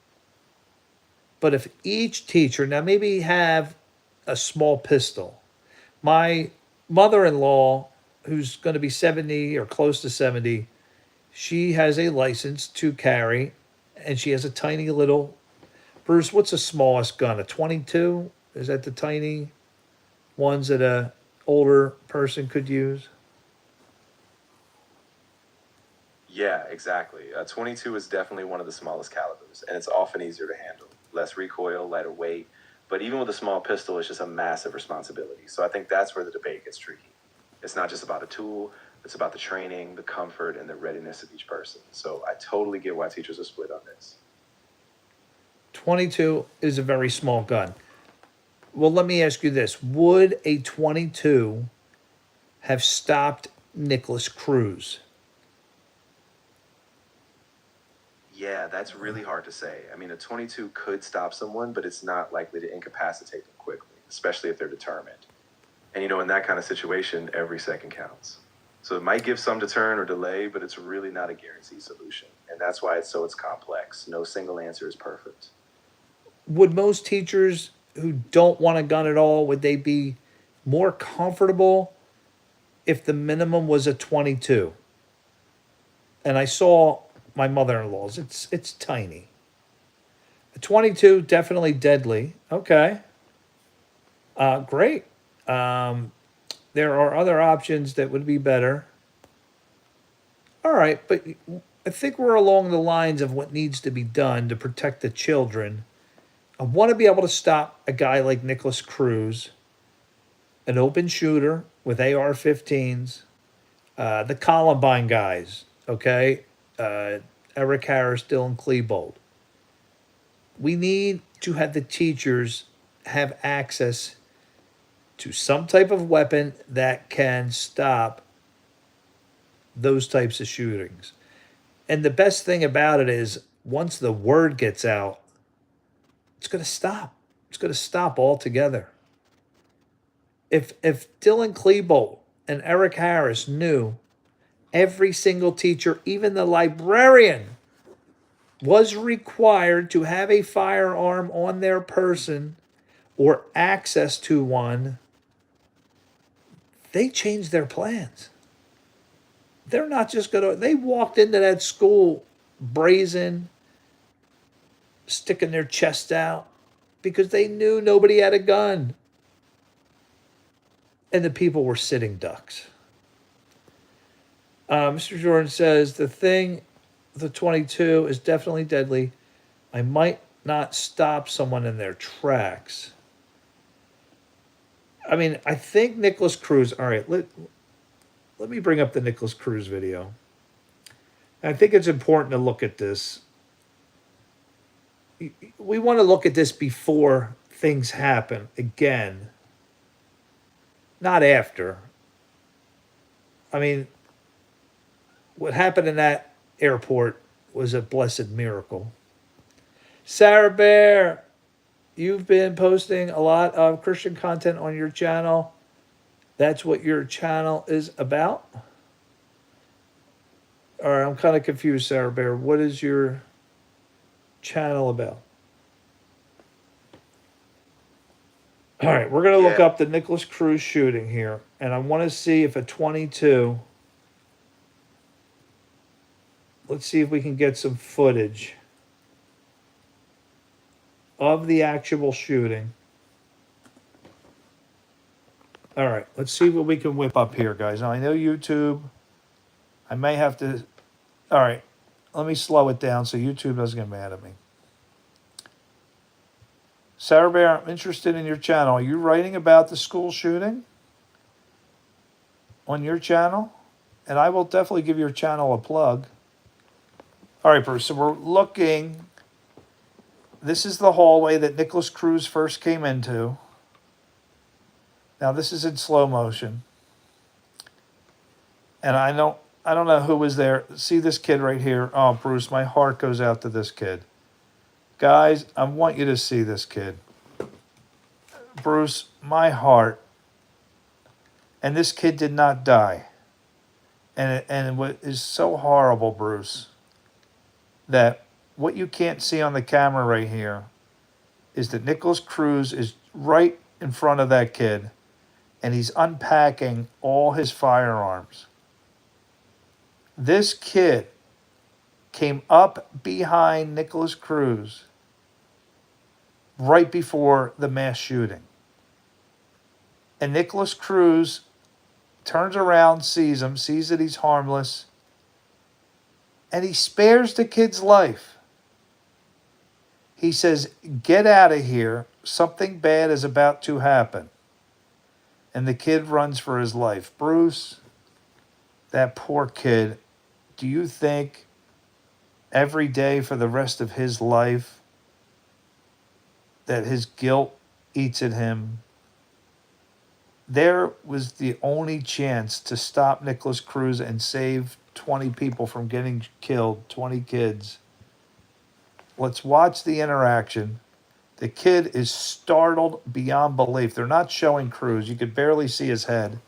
But if each teacher, now maybe have a small pistol. My mother-in-law, who's going to be 70 or close to 70, she has a license to carry, and she has a tiny little, Bruce, what's the smallest gun? A 22? Is that the tiny ones that a older person could use? Yeah, exactly. 22 is definitely one of the smallest calibers, and it's often easier to handle. Less recoil, lighter weight. But even with a small pistol, it's just a massive responsibility. So I think that's where the debate gets tricky. It's not just about a tool, it's about the training, the comfort, and the readiness of each person. So I totally get why teachers are split on this. 22 is a very small gun. Well, let me ask you this. Would a 22 have stopped Nicholas Cruz? Yeah, that's really hard to say. I mean, a 22 could stop someone, but it's not likely to incapacitate them quickly, especially if they're determined. And, in that kind of situation, every second counts. So it might give some deterrent or delay, but it's really not a guaranteed solution. And that's why it's complex. No single answer is perfect. Would most teachers who don't want a gun at all, would they be more comfortable if the minimum was a 22? And I saw my mother-in-law's. It's tiny. A 22, definitely deadly. Okay. Great. There are other options that would be better. All right, but I think we're along the lines of what needs to be done to protect the children. I want to be able to stop a guy like Nicholas Cruz, an open shooter with AR-15s, the Columbine guys, okay? Eric Harris, Dylan Klebold. We need to have the teachers have access to some type of weapon that can stop those types of shootings. And the best thing about it is once the word gets out, it's going to stop. It's going to stop altogether. If Dylan Klebold and Eric Harris knew every single teacher, even the librarian, was required to have a firearm on their person or access to one, they changed their plans. They're not just going to, they walked into that school brazen, sticking their chest out because they knew nobody had a gun. And the people were sitting ducks. Mr. Jordan says, the 22 is definitely deadly. I might not stop someone in their tracks. I mean, I think Nicholas Cruz, all right, let me bring up the Nicholas Cruz video. I think it's important to look at this. We want to look at this before things happen again, not after. I mean, what happened in that airport was a blessed miracle. Sarah Bear, you've been posting a lot of Christian content on your channel. That's what your channel is about? All right, I'm kind of confused, Sarah Bear. What is your channel about? All right, we're going to look up the Nicholas Cruz shooting here, and I want to see if a 22... Let's see if we can get some footage of the actual shooting. All right, let's see what we can whip up here, guys. Now, I know YouTube. I may have to... All right, let me slow it down so YouTube doesn't get mad at me. Sarah Bear, I'm interested in your channel. Are you writing about the school shooting on your channel? And I will definitely give your channel a plug. All right, Bruce, so we're looking. This is the hallway that Nicholas Cruz first came into. Now, this is in slow motion. And I don't know who was there. See this kid right here? Oh, Bruce, my heart goes out to this kid. Guys, I want you to see this kid. Bruce, my heart. And this kid did not die. And what is so horrible, Bruce, that what you can't see on the camera right here is that Nicholas Cruz is right in front of that kid, and he's unpacking all his firearms. This kid came up behind Nicholas Cruz right before the mass shooting. And Nicholas Cruz turns around, sees him, sees that he's harmless, and he spares the kid's life. He says, "Get out of here. Something bad is about to happen." And the kid runs for his life. Bruce, that poor kid, do you think every day for the rest of his life that his guilt eats at him? There was the only chance to stop Nicholas Cruz and save 20 people from getting killed, 20 kids. Let's watch the interaction. The kid is startled beyond belief. They're not showing Cruz. You could barely see his head.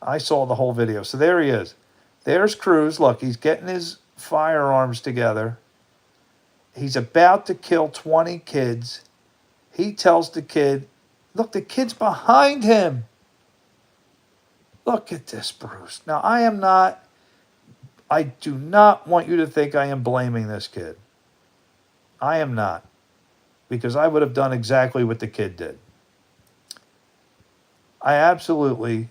I saw the whole video. So there he is. There's Cruz. Look, he's getting his firearms together. He's about to kill 20 kids. He tells the kid, look, the kid's behind him. Look at this, Bruce. Now, I do not want you to think I am blaming this kid. I am not. Because I would have done exactly what the kid did. I absolutely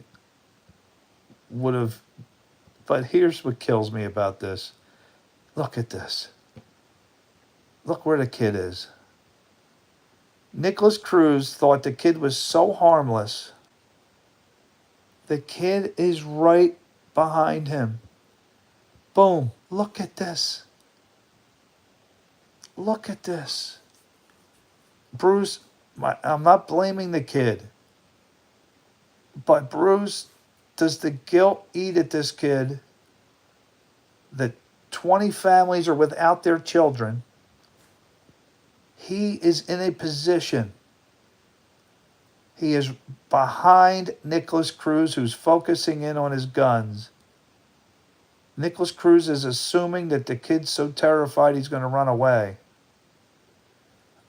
would have. But here's what kills me about this. Look at this. Look where the kid is. Nicholas Cruz thought the kid was so harmless. The kid is right behind him. Boom. Look at this. Look at this. Bruce, I'm not blaming the kid. But Bruce, does the guilt eat at this kid that 20 families are without their children? He is in a position. He is behind Nicholas Cruz, who's focusing in on his guns. Nicholas Cruz is assuming that the kid's so terrified he's going to run away.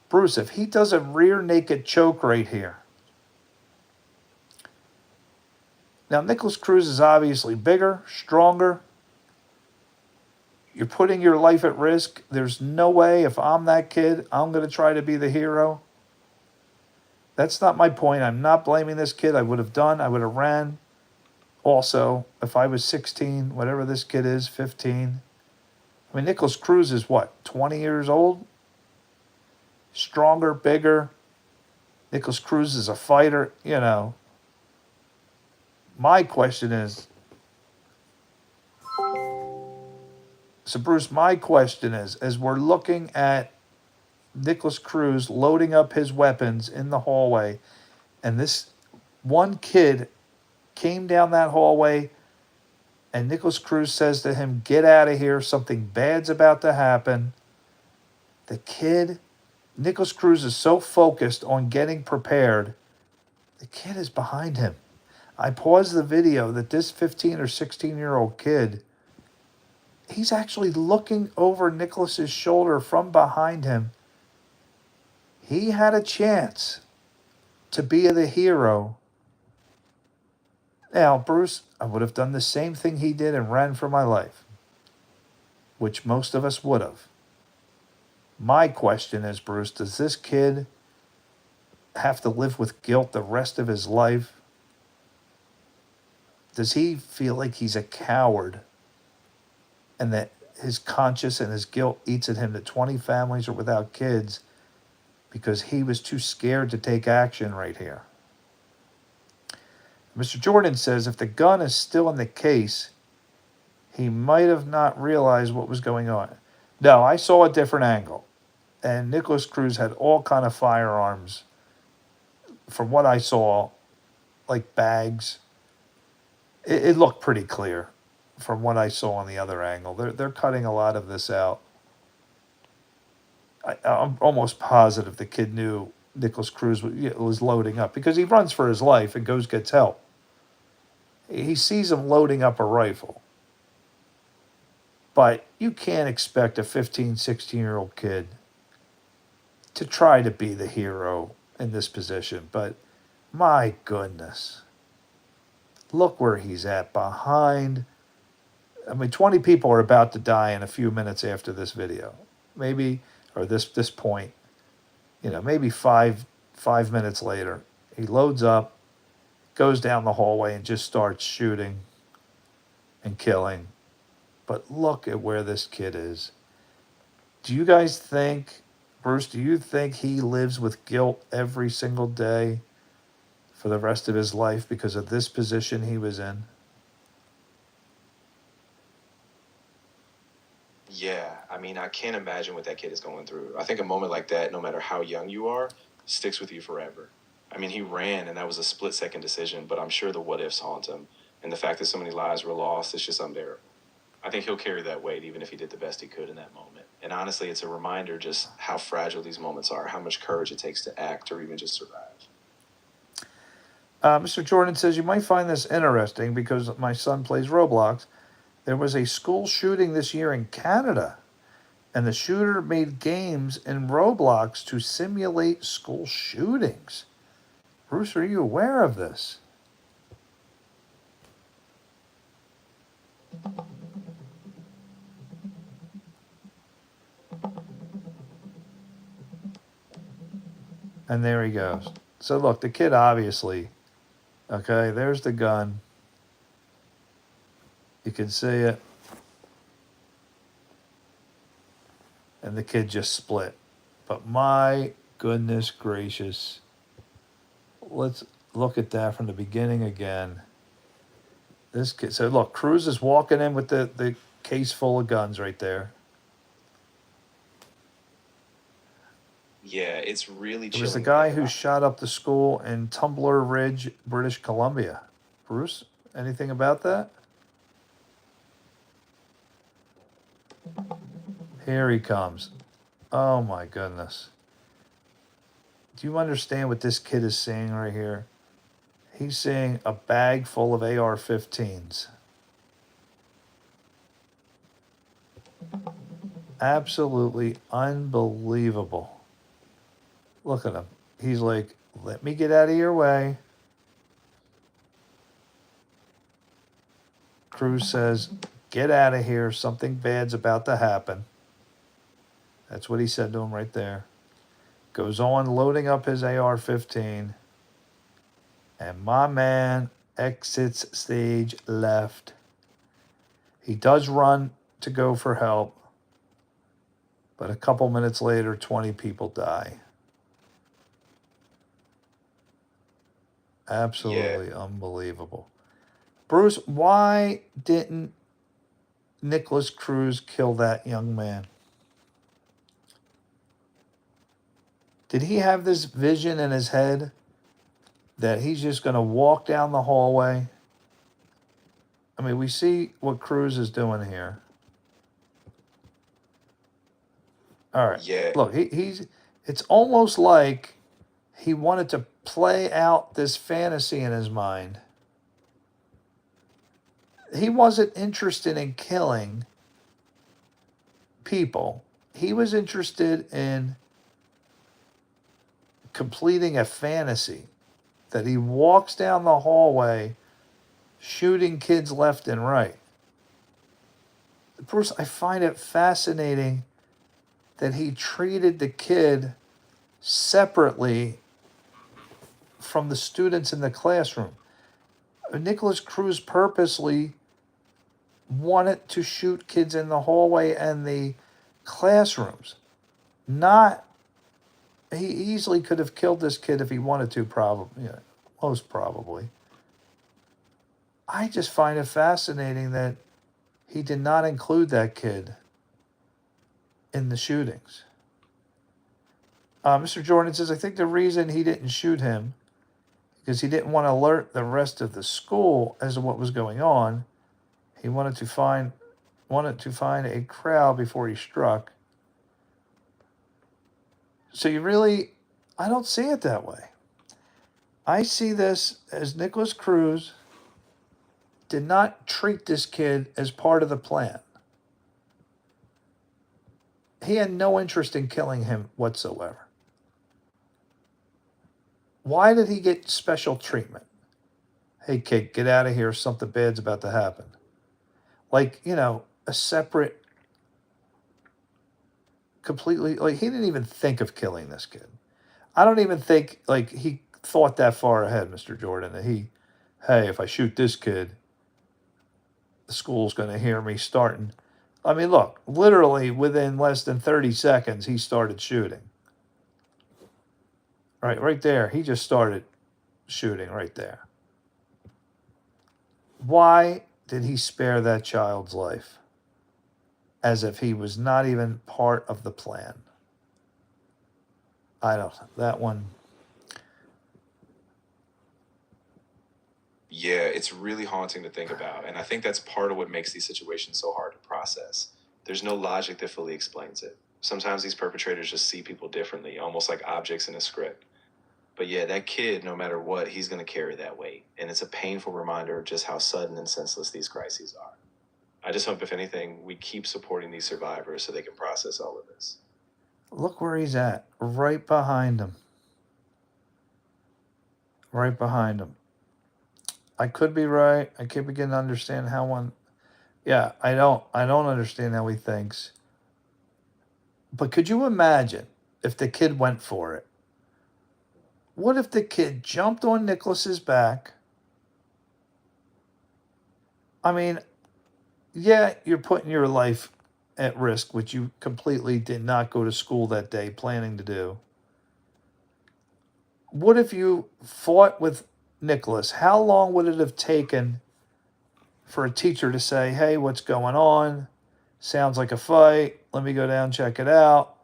Bruce, if he does a rear naked choke right here. Now, Nicholas Cruz is obviously bigger, stronger. You're putting your life at risk. There's no way if I'm that kid, I'm going to try to be the hero. That's not my point. I'm not blaming this kid. I would have ran. Also, if I was 16, whatever this kid is, 15. I mean, Nicholas Cruz is what, 20 years old? Stronger, bigger. Nicholas Cruz is a fighter, you know. My question is, so Bruce, my question is, as we're looking at Nicholas Cruz loading up his weapons in the hallway, and this one kid came down that hallway, and Nicholas Cruz says to him, "Get out of here, something bad's about to happen." The kid, Nicholas Cruz is so focused on getting prepared, the kid is behind him. I paused the video that this 15 or 16-year-old kid, he's actually looking over Nicholas's shoulder from behind him. He had a chance to be the hero. Now, Bruce, I would have done the same thing he did and ran for my life, which most of us would have. My question is, Bruce, does this kid have to live with guilt the rest of his life? Does he feel like he's a coward and that his conscience and his guilt eats at him that 20 families are without kids because he was too scared to take action right here? Mr. Jordan says if the gun is still in the case, he might have not realized what was going on. No, I saw a different angle. And Nicholas Cruz had all kind of firearms. From what I saw, like bags. It looked pretty clear from what I saw on the other angle. They're cutting a lot of this out. I'm almost positive the kid knew Nicholas Cruz was loading up because he runs for his life and gets help. He sees him loading up a rifle. But you can't expect a 15, 16-year-old kid to try to be the hero in this position. But my goodness. Look where he's at behind. I mean, 20 people are about to die in a few minutes after this video. Maybe, or this point, you know, maybe five minutes later, he loads up, goes down the hallway and just starts shooting and killing. But look at where this kid is. Do you guys think, Bruce, do you think he lives with guilt every single day for the rest of his life because of this position he was in? Yeah, I mean, I can't imagine what that kid is going through. I think a moment like that, no matter how young you are, sticks with you forever. I mean, he ran, and that was a split-second decision, but I'm sure the what-ifs haunt him. And the fact that so many lives were lost, it's just unbearable. I think he'll carry that weight, even if he did the best he could in that moment. And honestly, it's a reminder just how fragile these moments are, how much courage it takes to act or even just survive. Mr. Jordan says, you might find this interesting because my son plays Roblox. There was a school shooting this year in Canada, and the shooter made games in Roblox to simulate school shootings. Bruce, are you aware of this? And there he goes. So look, the kid obviously, okay, there's the gun. You can see it. And the kid just split. But my goodness gracious. Let's look at that from the beginning again. This kid, so look, Cruz is walking in with the case full of guns right there. Yeah, it's really It was the chilling. guy who shot up the school in Tumbler Ridge, British Columbia. Bruce, anything about that? Here he comes. Oh my goodness. Do you understand what this kid is seeing right here? He's seeing a bag full of AR-15s. Absolutely unbelievable. Look at him. He's like, let me get out of your way. Cruz says, get out of here. Something bad's about to happen. That's what he said to him right there. Goes on loading up his AR-15. And my man exits stage left. He does run to go for help. But a couple minutes later, 20 people die. Absolutely unbelievable. Bruce, why didn't Nicholas Cruz kill that young man? Did he have this vision in his head that he's just going to walk down the hallway? I mean, we see what Cruz is doing here. All right. Yeah. Look, he's. It's almost like he wanted to play out this fantasy in his mind. He wasn't interested in killing people. He was interested in completing a fantasy that he walks down the hallway shooting kids left and right. Bruce, I find it fascinating that he treated the kid separately from the students in the classroom. Nicholas Cruz purposely wanted to shoot kids in the hallway and the classrooms. He easily could have killed this kid if he wanted to, probably, most probably. I just find it fascinating that he did not include that kid in the shootings. Mr. Jordan says, I think the reason he didn't shoot him because he didn't want to alert the rest of the school as to what was going on. He wanted to find a crowd before he struck. So I don't see it that way. I see this as Nicholas Cruz did not treat this kid as part of the plan. He had no interest in killing him whatsoever. Why did he get special treatment? Hey, kid, get out of here. Something bad's about to happen. Like, a separate, completely, like, he didn't even think of killing this kid. I don't even think, like, he thought that far ahead, Mr. Jordan, that hey, if I shoot this kid, the school's going to hear me starting. I mean, look, literally within less than 30 seconds, he started shooting. Right there. He just started shooting right there. Why did he spare that child's life? As if he was not even part of the plan. I don't know. That one. Yeah, it's really haunting to think about. And I think that's part of what makes these situations so hard to process. There's no logic that fully explains it. Sometimes these perpetrators just see people differently, almost like objects in a script. But yeah, that kid, no matter what, he's going to carry that weight. And it's a painful reminder of just how sudden and senseless these crises are. I just hope, if anything, we keep supporting these survivors so they can process all of this. Look where he's at. Right behind him. Right behind him. I could be right. I could begin to understand how one... Yeah, I don't understand how he thinks. But could you imagine if the kid went for it? What if the kid jumped on Nicholas's back? I mean, yeah, you're putting your life at risk, which you completely did not go to school that day planning to do. What if you fought with Nicholas? How long would it have taken for a teacher to say, hey, what's going on? Sounds like a fight. Let me go down, check it out.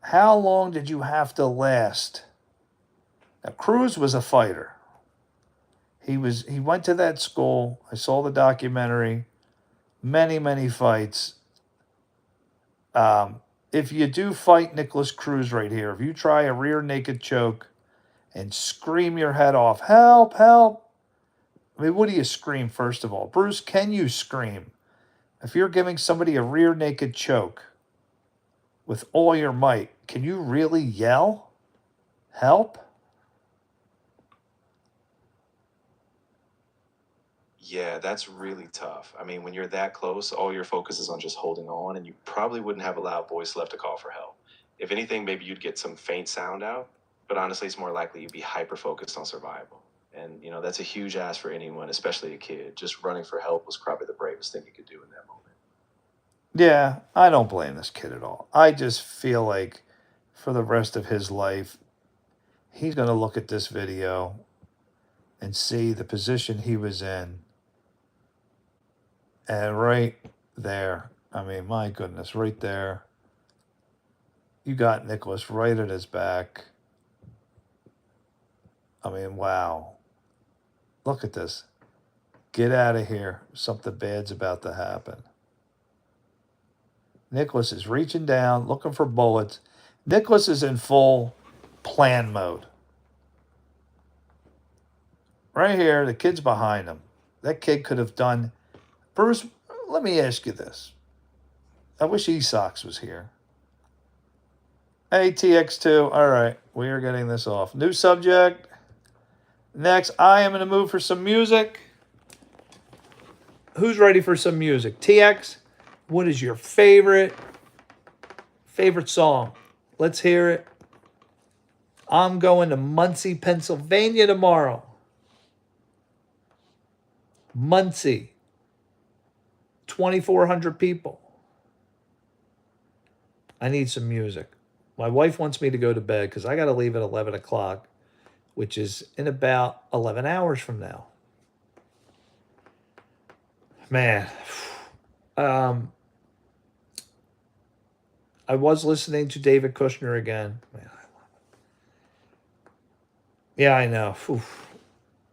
How long did you have to last? Now, Cruz was a fighter. He went to that school. I saw the documentary. Many, many fights. If you do fight Nicholas Cruz right here, if you try a rear naked choke and scream your head off, help, help. I mean, what do you scream, first of all? Bruce, can you scream? If you're giving somebody a rear naked choke with all your might, can you really yell? Help? Yeah, that's really tough. I mean, when you're that close, all your focus is on just holding on, and you probably wouldn't have a loud voice left to call for help. If anything, maybe you'd get some faint sound out, but honestly, it's more likely you'd be hyper focused on survival. And, that's a huge ask for anyone, especially a kid. Just running for help was probably the bravest thing you could do in that moment. Yeah, I don't blame this kid at all. I just feel like for the rest of his life, he's going to look at this video and see the position he was in. And right there, I mean, my goodness, right there, you got Nicholas right at his back. I mean, wow. Look at this. Get out of here. Something bad's about to happen. Nicholas is reaching down, looking for bullets. Nicholas is in full plan mode. Right here, the kid's behind him. That kid could have done. Bruce, let me ask you this. I wish Esox was here. Hey, TX2. All right, we are getting this off. New subject. Next, I am in the mood for some music. Who's ready for some music? TX, what is your favorite song? Let's hear it. I'm going to Muncie, Pennsylvania tomorrow. Muncie. 2,400 people. I need some music. My wife wants me to go to bed because I got to leave at 11 o'clock, which is in about 11 hours from now. Man. I was listening to David Kushner again. Man, I love it. Yeah, I know. Oof.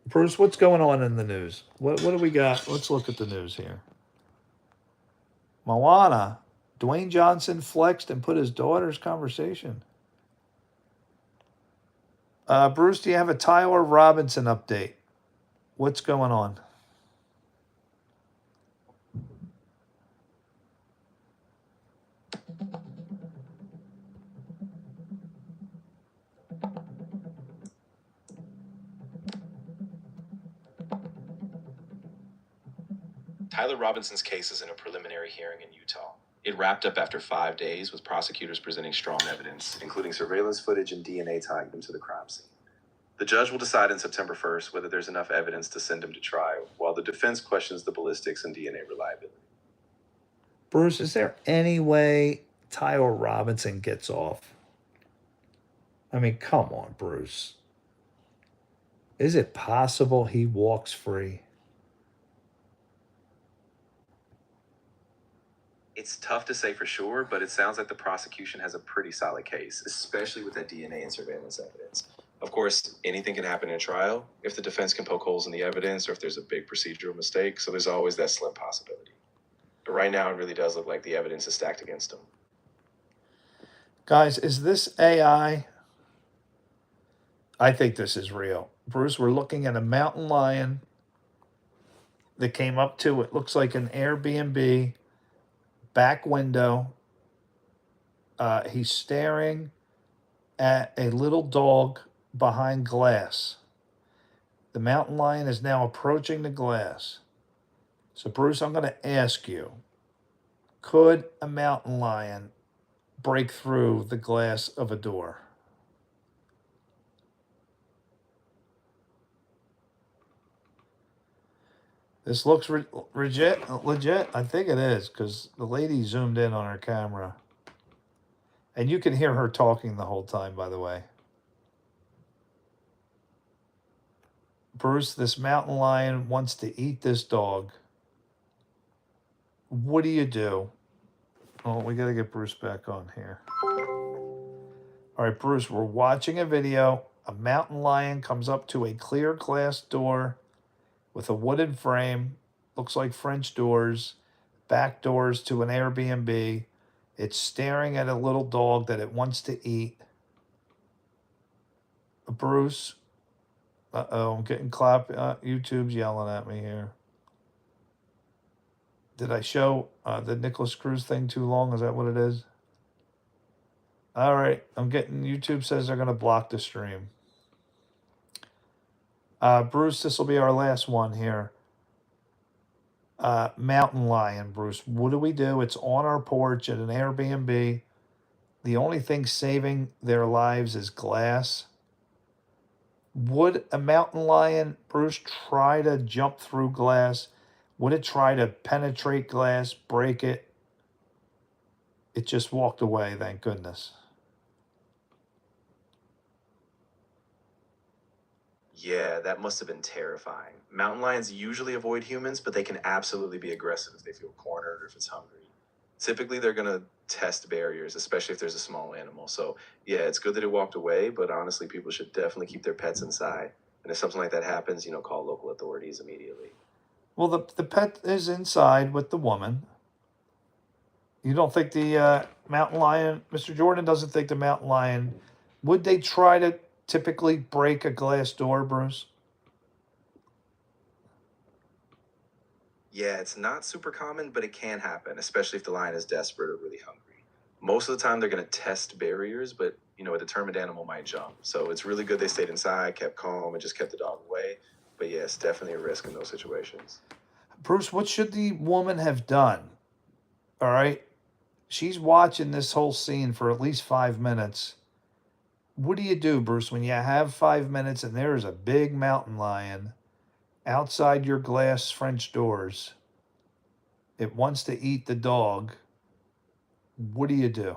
Bruce, what's going on in the news? What do we got? Let's look at the news here. Moana. Dwayne Johnson flexed and put his daughter's conversation. Bruce, do you have a Tyler Robinson update? What's going on? Tyler Robinson's case is in a preliminary hearing in Utah. It wrapped up after 5 days with prosecutors presenting strong evidence, including surveillance footage and DNA tying him to the crime scene. The judge will decide on September 1st whether there's enough evidence to send him to trial, while the defense questions the ballistics and DNA reliability. Bruce, is there any way Tyler Robinson gets off? I mean, come on, Bruce. Is it possible he walks free? It's tough to say for sure, but it sounds like the prosecution has a pretty solid case, especially with that DNA and surveillance evidence. Of course, anything can happen in a trial if the defense can poke holes in the evidence or if there's a big procedural mistake, so there's always that slim possibility. But right now, it really does look like the evidence is stacked against him. Guys, is this AI? I think this is real. Bruce, we're looking at a mountain lion that came up to it. Looks like an Airbnb back window. He's staring at a little dog behind glass. The mountain lion is now approaching the glass. So, Bruce, I'm going to ask you, could a mountain lion break through the glass of a door? This looks legit. I think it is because the lady zoomed in on her camera. And you can hear her talking the whole time, by the way. Bruce, this mountain lion wants to eat this dog. What do you do? Oh, we got to get Bruce back on here. All right, Bruce, we're watching a video. A mountain lion comes up to a clear glass door with a wooden frame. Looks like French doors. Back doors to an Airbnb. It's staring at a little dog that it wants to eat. Bruce. Uh-oh, I'm getting clap. YouTube's yelling at me here. Did I show the Nicholas Cruz thing too long? Is that what it is? All right, I'm getting, YouTube says they're going to block the stream. Bruce, this will be our last one here. mountain lion, Bruce. What do we do? It's on our porch at an Airbnb. The only thing saving their lives is glass. Would a mountain lion, Bruce, try to jump through glass? Would it try to penetrate glass, break it? It just walked away, thank goodness. Yeah, that must have been terrifying. Mountain lions usually avoid humans, but they can absolutely be aggressive if they feel cornered or if it's hungry. Typically, they're going to test barriers, especially if there's a small animal. So, yeah, it's good that it walked away, but honestly, people should definitely keep their pets inside. And if something like that happens, call local authorities immediately. Well, the pet is inside with the woman. You don't think the mountain lion, Mr. Jordan doesn't think the mountain lion, would they try to typically break a glass door, Bruce? Yeah, it's not super common, but it can happen, especially if the lion is desperate or really hungry. Most of the time, they're going to test barriers, but a determined animal might jump. So it's really good they stayed inside, kept calm, and just kept the dog away. But yes, definitely a risk in those situations. Bruce, what should the woman have done? All right. She's watching this whole scene for at least 5 minutes. What do you do, Bruce, when you have 5 minutes and there is a big mountain lion outside your glass French doors? It wants to eat the dog. What do you do?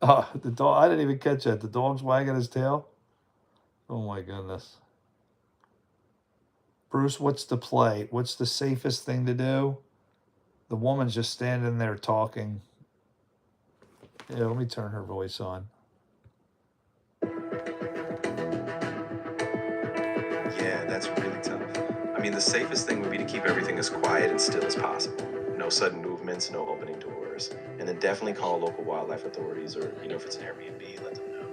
Oh, the dog, I didn't even catch that. The dog's wagging his tail. Oh my goodness. Bruce, what's the play? What's the safest thing to do? The woman's just standing there talking. Yeah, let me turn her voice on. Yeah, that's really tough. I mean, the safest thing would be to keep everything as quiet and still as possible. No sudden movements, no opening doors. And then definitely call local wildlife authorities or, if it's an Airbnb, let them know.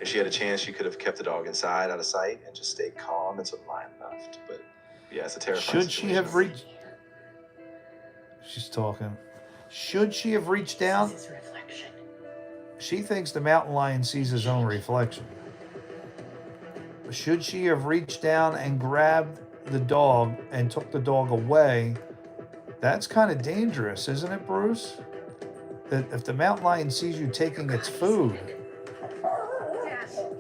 If she had a chance, she could have kept the dog inside, out of sight, and just stayed calm until the lion left. But yeah, it's a terrifying Should she have reached? She's talking. Should she have reached down? She thinks the mountain lion sees his own reflection. Should she have reached down and grabbed the dog and took the dog away? That's kind of dangerous, isn't it, Bruce? That if the mountain lion sees you taking its food.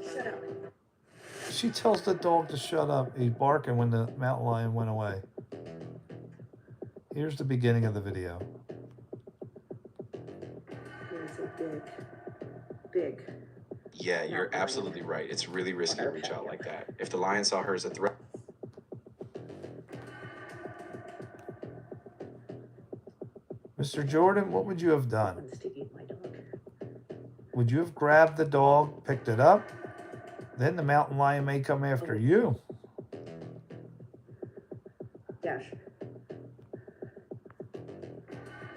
Shut up. She tells the dog to shut up. He's barking when the mountain lion went away. Here's the beginning of the video. It's a big. Yeah, you're absolutely right. It's really risky to reach out like that. If the lion saw her as a threat. Mr. Jordan, what would you have done? Would you have grabbed the dog, picked it up? Then the mountain lion may come after you. Dash.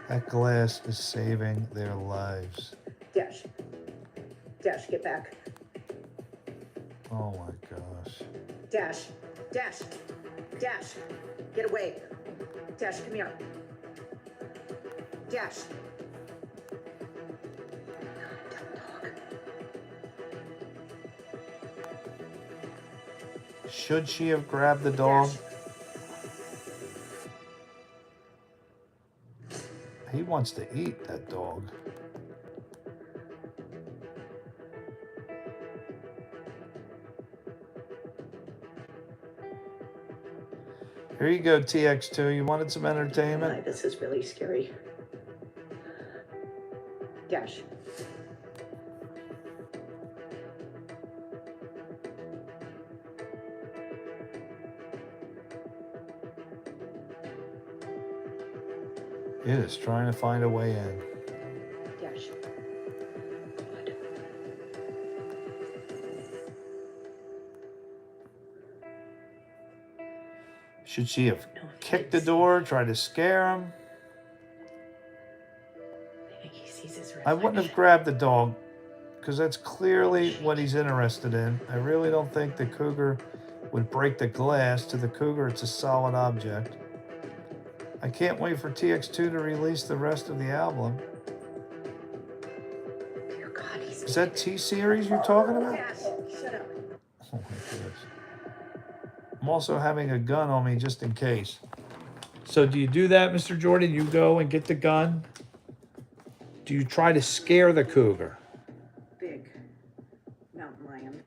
That glass is saving their lives. Dash, get back. Oh my gosh. Dash, get away. Dash, come here. Dash. Should she have grabbed the dog? Dash. He wants to eat that dog. Here you go, TX2. You wanted some entertainment? This is really scary. Dash. It is trying to find a way in. Dash. Good. Should she have kicked the door, tried to scare him? I think he sees his reflection. I wouldn't have grabbed the dog because that's clearly what he's interested in. I really don't think the cougar would break the glass. To the cougar, it's a solid object. I can't wait for TX2 to release the rest of the album. Dear God, Is that T-Series you're talking about? Dash, shut up. Oh my goodness. I'm also having a gun on me just in case. So do you do that, Mr. Jordan? You go and get the gun? Do you try to scare the cougar? Big mountain lion.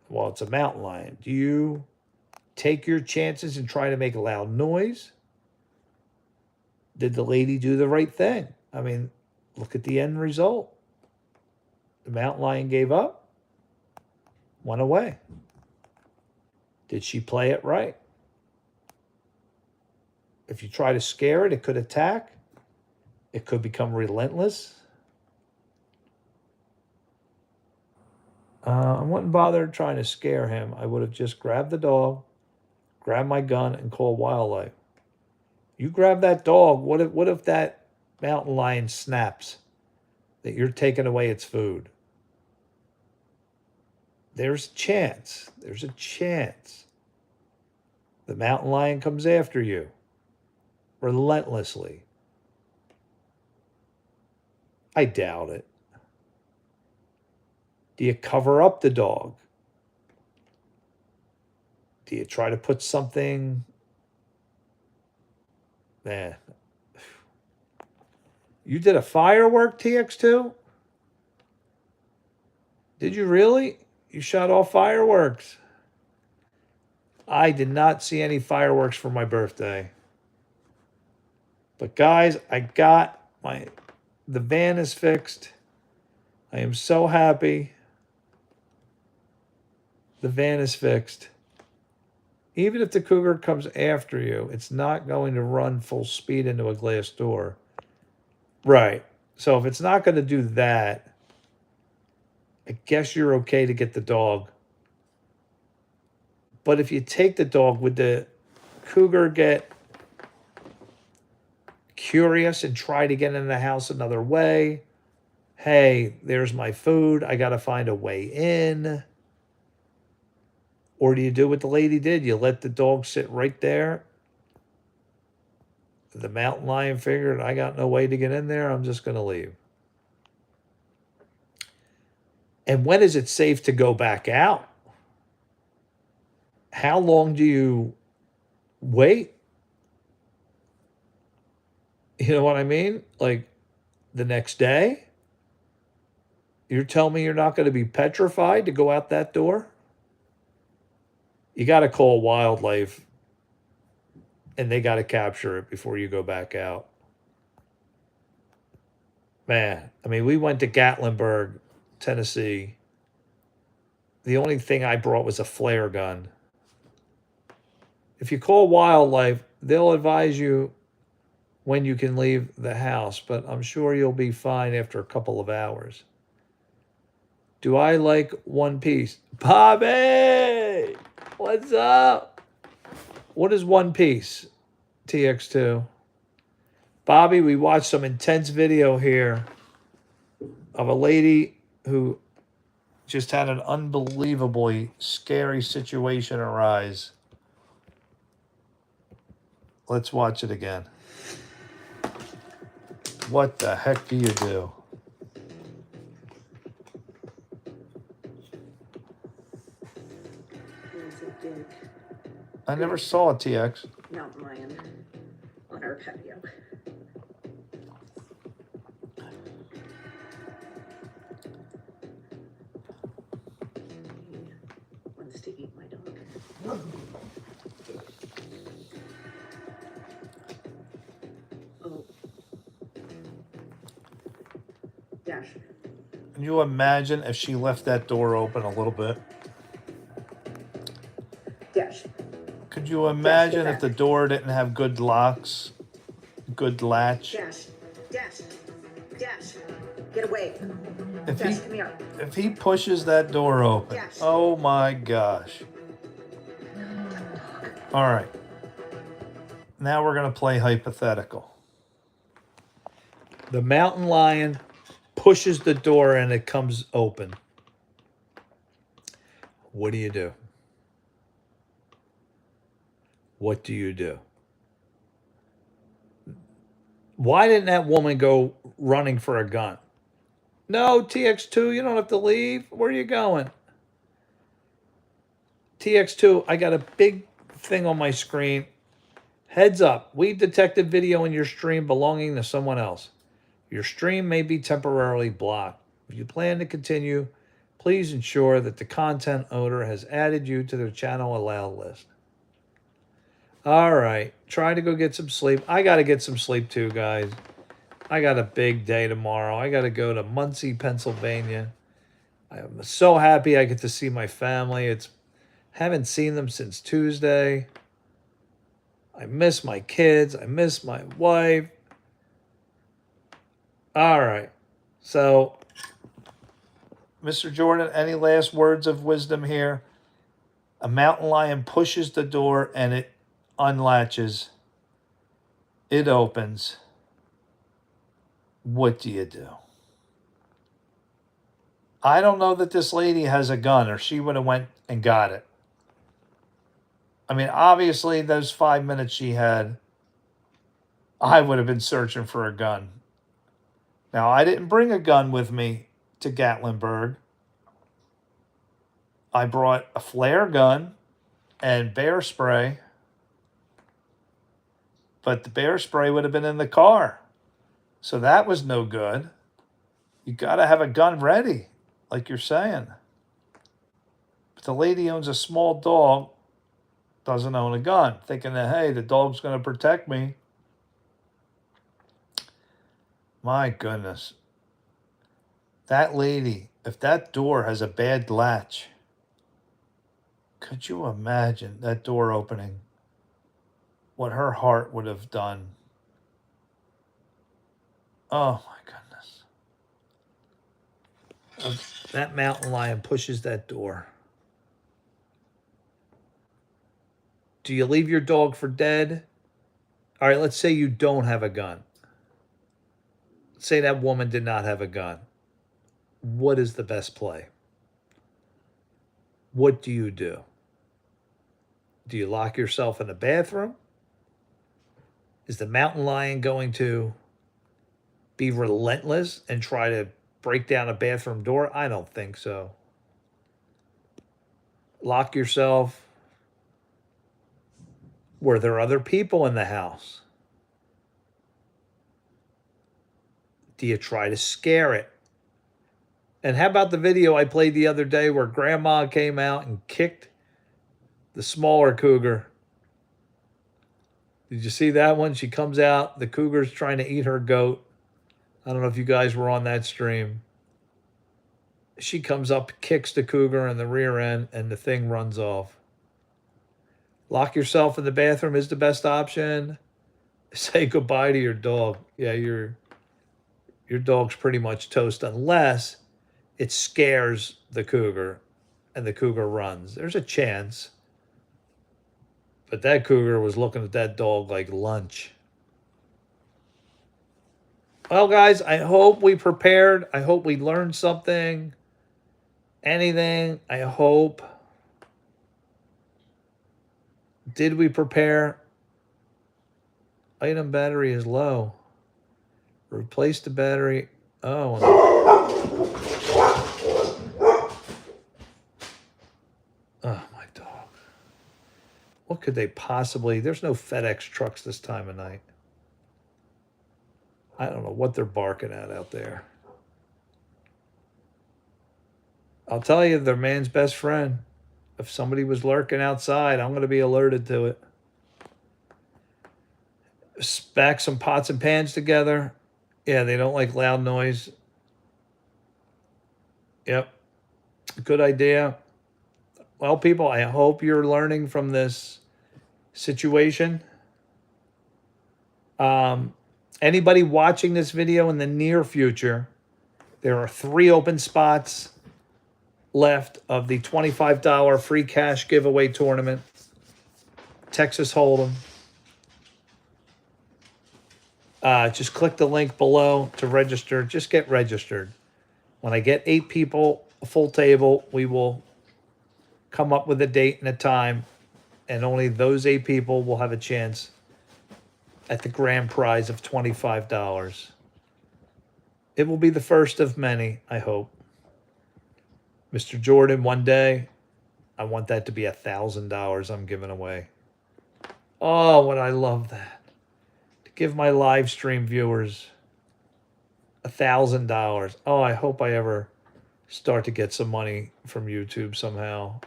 Well, it's a mountain lion. Do you take your chances and try to make a loud noise? Did the lady do the right thing? I mean, look at the end result. The mountain lion gave up, went away. Did she play it right? If you try to scare it, it could attack. It could become relentless. I wouldn't bother trying to scare him. I would have just grabbed the dog, grabbed my gun, and called wildlife. You grab that dog. What if that mountain lion snaps that you're taking away its food? There's a chance. There's a chance. The mountain lion comes after you relentlessly. I doubt it. Do you cover up the dog? Do you try to put something? Man. You did a firework, TX2? Did you really? You shot off fireworks. I did not see any fireworks for my birthday. But guys, I got the van is fixed. I am so happy. The van is fixed. Even if the cougar comes after you, it's not going to run full speed into a glass door. Right. So if it's not going to do that, I guess you're okay to get the dog. But if you take the dog, would the cougar get curious and try to get in the house another way? Hey, there's my food. I got to find a way in. Or do you do what the lady did? You let the dog sit right there. The mountain lion figured, I got no way to get in there. I'm just going to leave. And when is it safe to go back out? How long do you wait? You know what I mean? Like the next day? You're telling me you're not going to be petrified to go out that door? You got to call wildlife and they got to capture it before you go back out. Man, I mean, we went to Gatlinburg, Tennessee. The only thing I brought was a flare gun. If you call wildlife, they'll advise you when you can leave the house, but I'm sure you'll be fine after a couple of hours. Do I like One Piece? Bobby! What's up? What is One Piece, TX2? Bobby, we watched some intense video here of a lady who just had an unbelievably scary situation arise. Let's watch it again. What the heck do you do? I never saw a TX. Mountain lion on our patio. He wants to eat my dog. Oh. Dash. Can you imagine if she left that door open a little bit? Dash. Could you imagine if the door didn't have good locks, good latch? Dash. Dash. Dash. Get away. If Dash, come here. if he pushes that door open, Yes. oh my gosh. All right. Now we're going to play hypothetical. The mountain lion pushes the door and it comes open. What do you do? What do you do? Why didn't that woman go running for a gun? No, TX2, you don't have to leave. Where are you going? TX2, I got a big thing on my screen. Heads up, we've detected video in your stream belonging to someone else. Your stream may be temporarily blocked. If you plan to continue, please ensure that the content owner has added you to their channel allowed list. All right, try to go get some sleep. I got to get some sleep too, guys. I got a big day tomorrow. I got to go to Muncie, Pennsylvania. I'm so happy I get to see my family. Haven't seen them since Tuesday. I miss my kids. I miss my wife. All right. So, Mr. Jordan, any last words of wisdom here? A mountain lion pushes the door and it unlatches. It opens. What do you do? I don't know that this lady has a gun, or she would have went and got it. I mean, obviously, those 5 minutes she had, I would have been searching for a gun. Now, I didn't bring a gun with me to Gatlinburg. I brought a flare gun and bear spray, but the bear spray would have been in the car. So that was no good. You got to have a gun ready, like you're saying. But the lady owns a small dog, doesn't own a gun, thinking that, hey, the dog's going to protect me. My goodness. That lady, if that door has a bad latch, could you imagine that door opening? What her heart would have done. Oh my goodness. That mountain lion pushes that door. Do you leave your dog for dead? All right, let's say you don't have a gun. Let's say that woman did not have a gun. What is the best play? What do you do? Do you lock yourself in the bathroom? Is the mountain lion going to be relentless and try to break down a bathroom door? I don't think so. Lock yourself. Were there other people in the house? Do you try to scare it? And how about the video I played the other day where grandma came out and kicked the smaller cougar? Did you see that one? She comes out, the cougar's trying to eat her goat. I don't know if you guys were on that stream. She comes up, kicks the cougar in the rear end, and the thing runs off. Lock yourself in the bathroom is the best option. Say goodbye to your dog. Yeah, your dog's pretty much toast unless it scares the cougar and the cougar runs. There's a chance. But that cougar was looking at that dog like lunch. Well, guys, I hope we prepared. I hope we learned something. Anything, I hope. Did we prepare? Item battery is low. Replace the battery. Oh. Oh, my dog. What could they possibly... There's no FedEx trucks this time of night. I don't know what they're barking at out there. I'll tell you, they're man's best friend. If somebody was lurking outside, I'm going to be alerted to it. Stack some pots and pans together. Yeah, they don't like loud noise. Yep. Good idea. Well, people, I hope you're learning from this situation. Anybody watching this video in the near future, there are 3 open spots left of the $25 free cash giveaway tournament. Texas Holdem. Just click the link below to register. Just get registered. When I get 8 people, a full table, we will come up with a date and a time, and only those 8 people will have a chance at the grand prize of $25. It will be the first of many, I hope. Mr. Jordan, one day, I want that to be $1,000 I'm giving away. Oh, would I love that. To give my live stream viewers $1,000. Oh, I hope I ever start to get some money from YouTube somehow.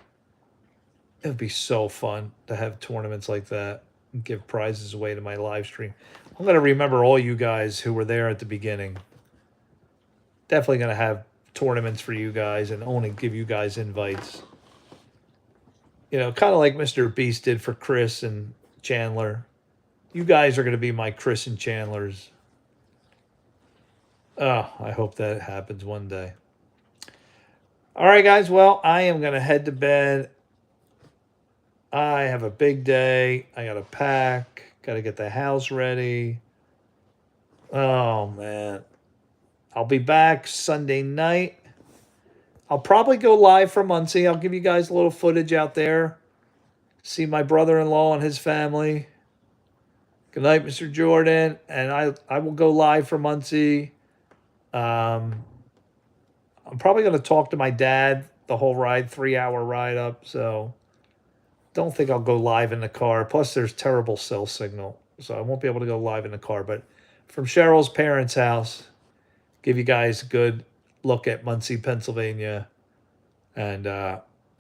It'd be so fun to have tournaments like that and give prizes away to my live stream. I'm going to remember all you guys who were there at the beginning. Definitely going to have tournaments for you guys and only give you guys invites. You know, kind of like Mr. Beast did for Chris and Chandler. You guys are going to be my Chris and Chandlers. Oh, I hope that happens one day. All right, guys. Well, I am going to head to bed. I have a big day. I got to pack. Got to get the house ready. Oh, man. I'll be back Sunday night. I'll probably go live from Muncie. I'll give you guys a little footage out there. See my brother-in-law and his family. Good night, Mr. Jordan. And I will go live from Muncie. I'm probably going to talk to my dad the whole ride, 3-hour ride up. So don't think I'll go live in the car. Plus, there's terrible cell signal. So I won't be able to go live in the car. But from Cheryl's parents' house, give you guys a good look at Muncie, Pennsylvania. And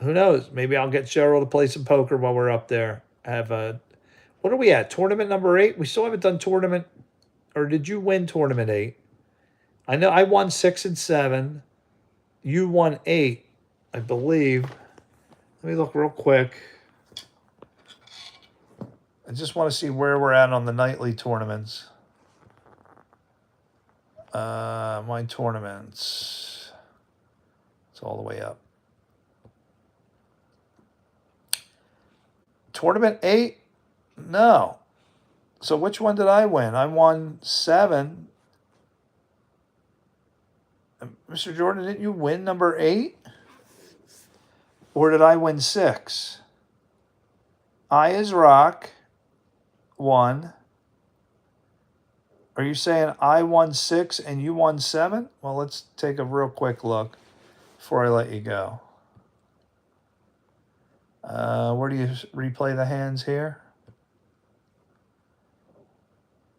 who knows? Maybe I'll get Cheryl to play some poker while we're up there. Have a, what are we at? Tournament number 8? We still haven't done tournament, or did you win tournament 8? I know I won 6 and 7. You won 8, I believe. Let me look real quick. I just want to see where we're at on the nightly tournaments. My tournaments. It's all the way up. Tournament 8? No. So which one did I win? I won 7. Mr. Jordan, didn't you win number 8? Or did I win 6? I is Rock won. Are you saying I won 6 and you won 7? Well, let's take a real quick look before I let you go. Where do you replay the hands here?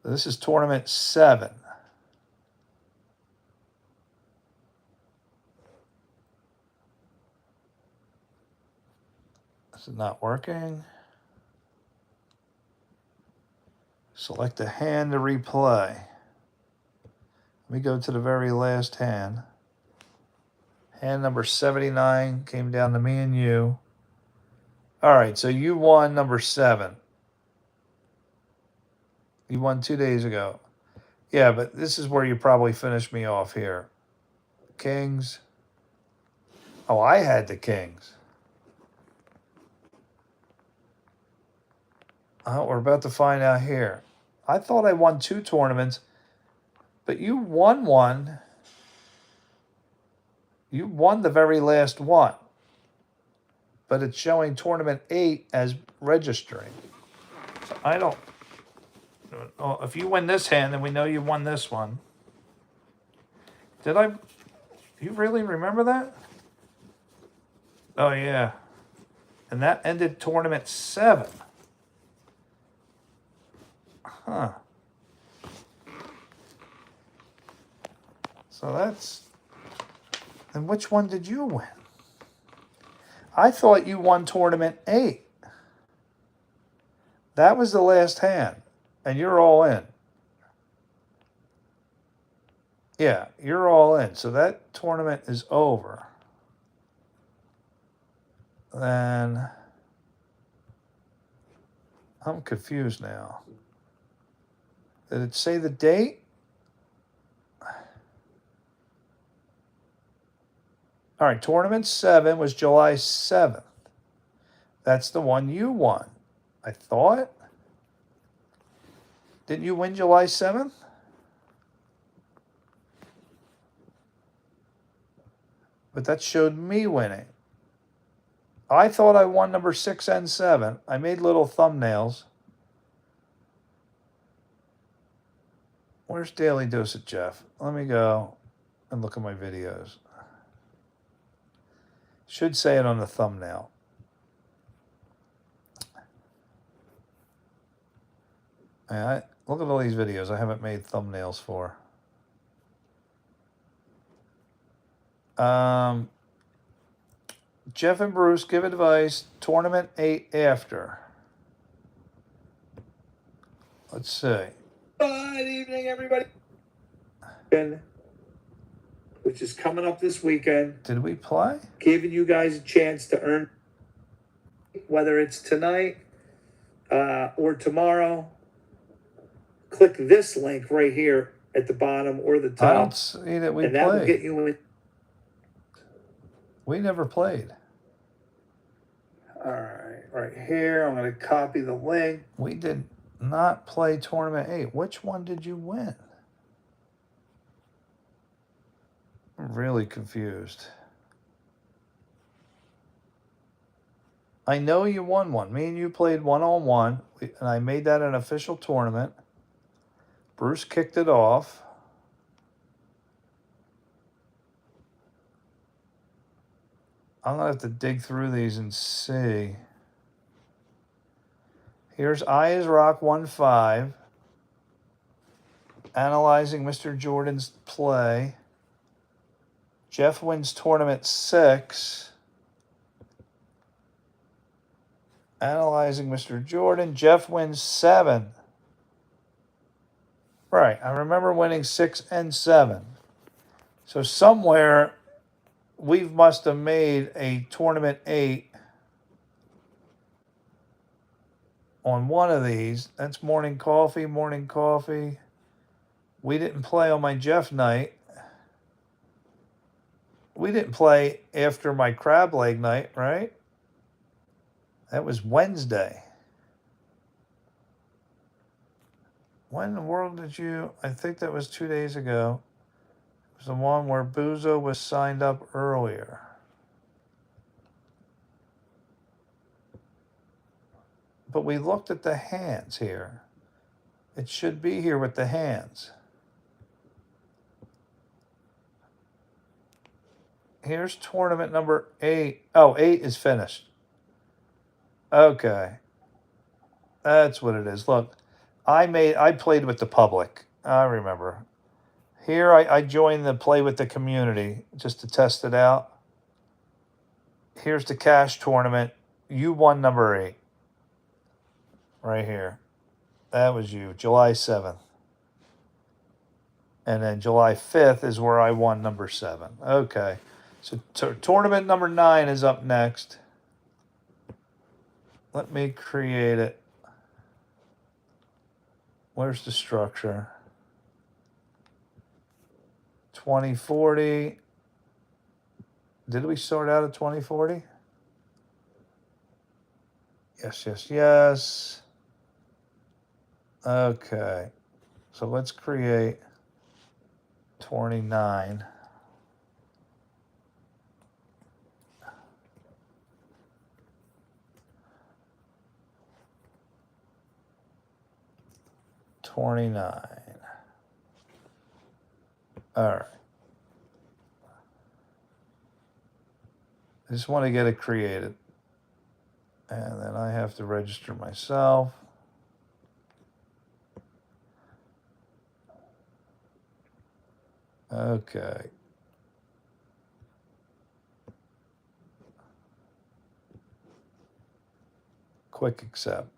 This is tournament 7. This is not working. Select a hand to replay. Let me go to the very last hand. Hand number 79 came down to me and you. All right, so you won number 7. You won 2 days ago. Yeah, but this is where you probably finished me off here. Kings. Oh, I had the Kings. Oh, we're about to find out here. I thought I won 2 tournaments, but you won one. You won the very last one. But it's showing tournament 8 as registering. So I don't. Oh, if you win this hand, then we know you won this one. Did I? You really remember that? Oh, yeah. And that ended tournament 7. Huh. So that's. Then which one did you win? I thought you won tournament 8. That was the last hand. And you're all in. Yeah, you're all in. So that tournament is over. Then I'm confused now. Did it say the date? All right, tournament 7 was July 7th. That's the one you won. I thought. Didn't you win July 7th? But that showed me winning. I thought I won number 6 and 7. I made little thumbnails. Where's Daily Dose of Jeff? Let me go and look at my videos. Should say it on the thumbnail. Look at all these videos I haven't made thumbnails for. Jeff and Bruce give advice. Tournament 8 after. Let's see. Good evening, everybody. Which is coming up this weekend. Did we play? Giving you guys a chance to earn, whether it's tonight or tomorrow. Click this link right here at the bottom or the top. I don't see that we played. And that will get you in. We never played. All right here. I'm going to copy the link. We did not play Tournament 8. Which one did you win? I'm really confused. I know you won one. Me and you played one-on-one, and I made that an official tournament. Bruce kicked it off. I'm going to have to dig through these and see. Here's I is Rock 1-5. Analyzing Mr. Jordan's play. Jeff wins Tournament 6. Analyzing Mr. Jordan. Jeff wins 7. Right, I remember winning 6 and 7. So somewhere we must have made a Tournament 8 on one of these. That's morning coffee, morning coffee. We didn't play on my Jeff night. We didn't play after my crab leg night, right? That was Wednesday. When in the world did you... I think that was 2 days ago. It was the one where Buzo was signed up earlier. But we looked at the hands here. It should be here with the hands. Here's tournament number 8. Oh, 8 is finished. Okay. That's what it is. Look, I played with the public. I remember. Here I joined the play with the community just to test it out. Here's the cash tournament. You won number 8. Right here. That was you. July 7th. And then July 5th is where I won number 7. Okay. So tournament number 9 is up next. Let me create it. Where's the structure? 2040. Did we sort out a 2040? Yes. Okay. So let's create 29. All right. I just want to get it created. And then I have to register myself. Okay. Quick accept.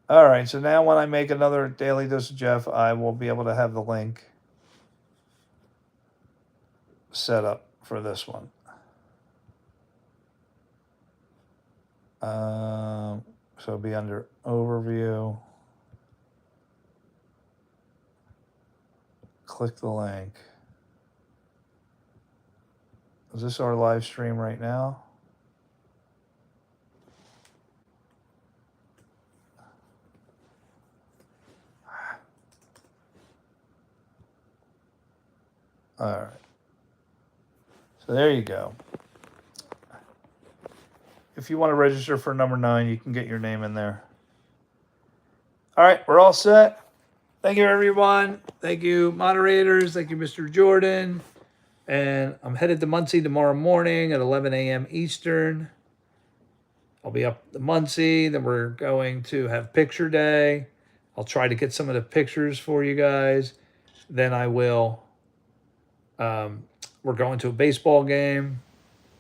All right, so now when I make another Daily Dose of Jeff, I will be able to have the link set up for this one. So it'll be under Overview. Click the link. Is this our live stream right now? All right. So there you go. If you want to register for number 9, you can get your name in there. All right, we're all set. Thank you, everyone. Thank you, moderators. Thank you, Mr. Jordan. And I'm headed to Muncie tomorrow morning at 11 a.m. Eastern. I'll be up to Muncie. Then we're going to have picture day. I'll try to get some of the pictures for you guys. Then I will. We're going to a baseball game,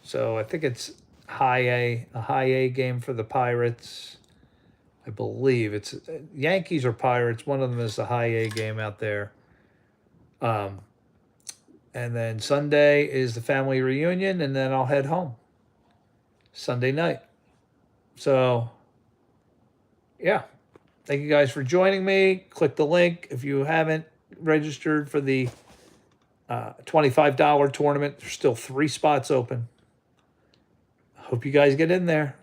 so I think it's a high A game for the Pirates. I believe it's Yankees or Pirates. One of them is a high A game out there. And then Sunday is the family reunion, and then I'll head home Sunday night. So, yeah. Thank you guys for joining me. Click the link if you haven't registered for the $25 tournament. There's still 3 spots open. Hope you guys get in there.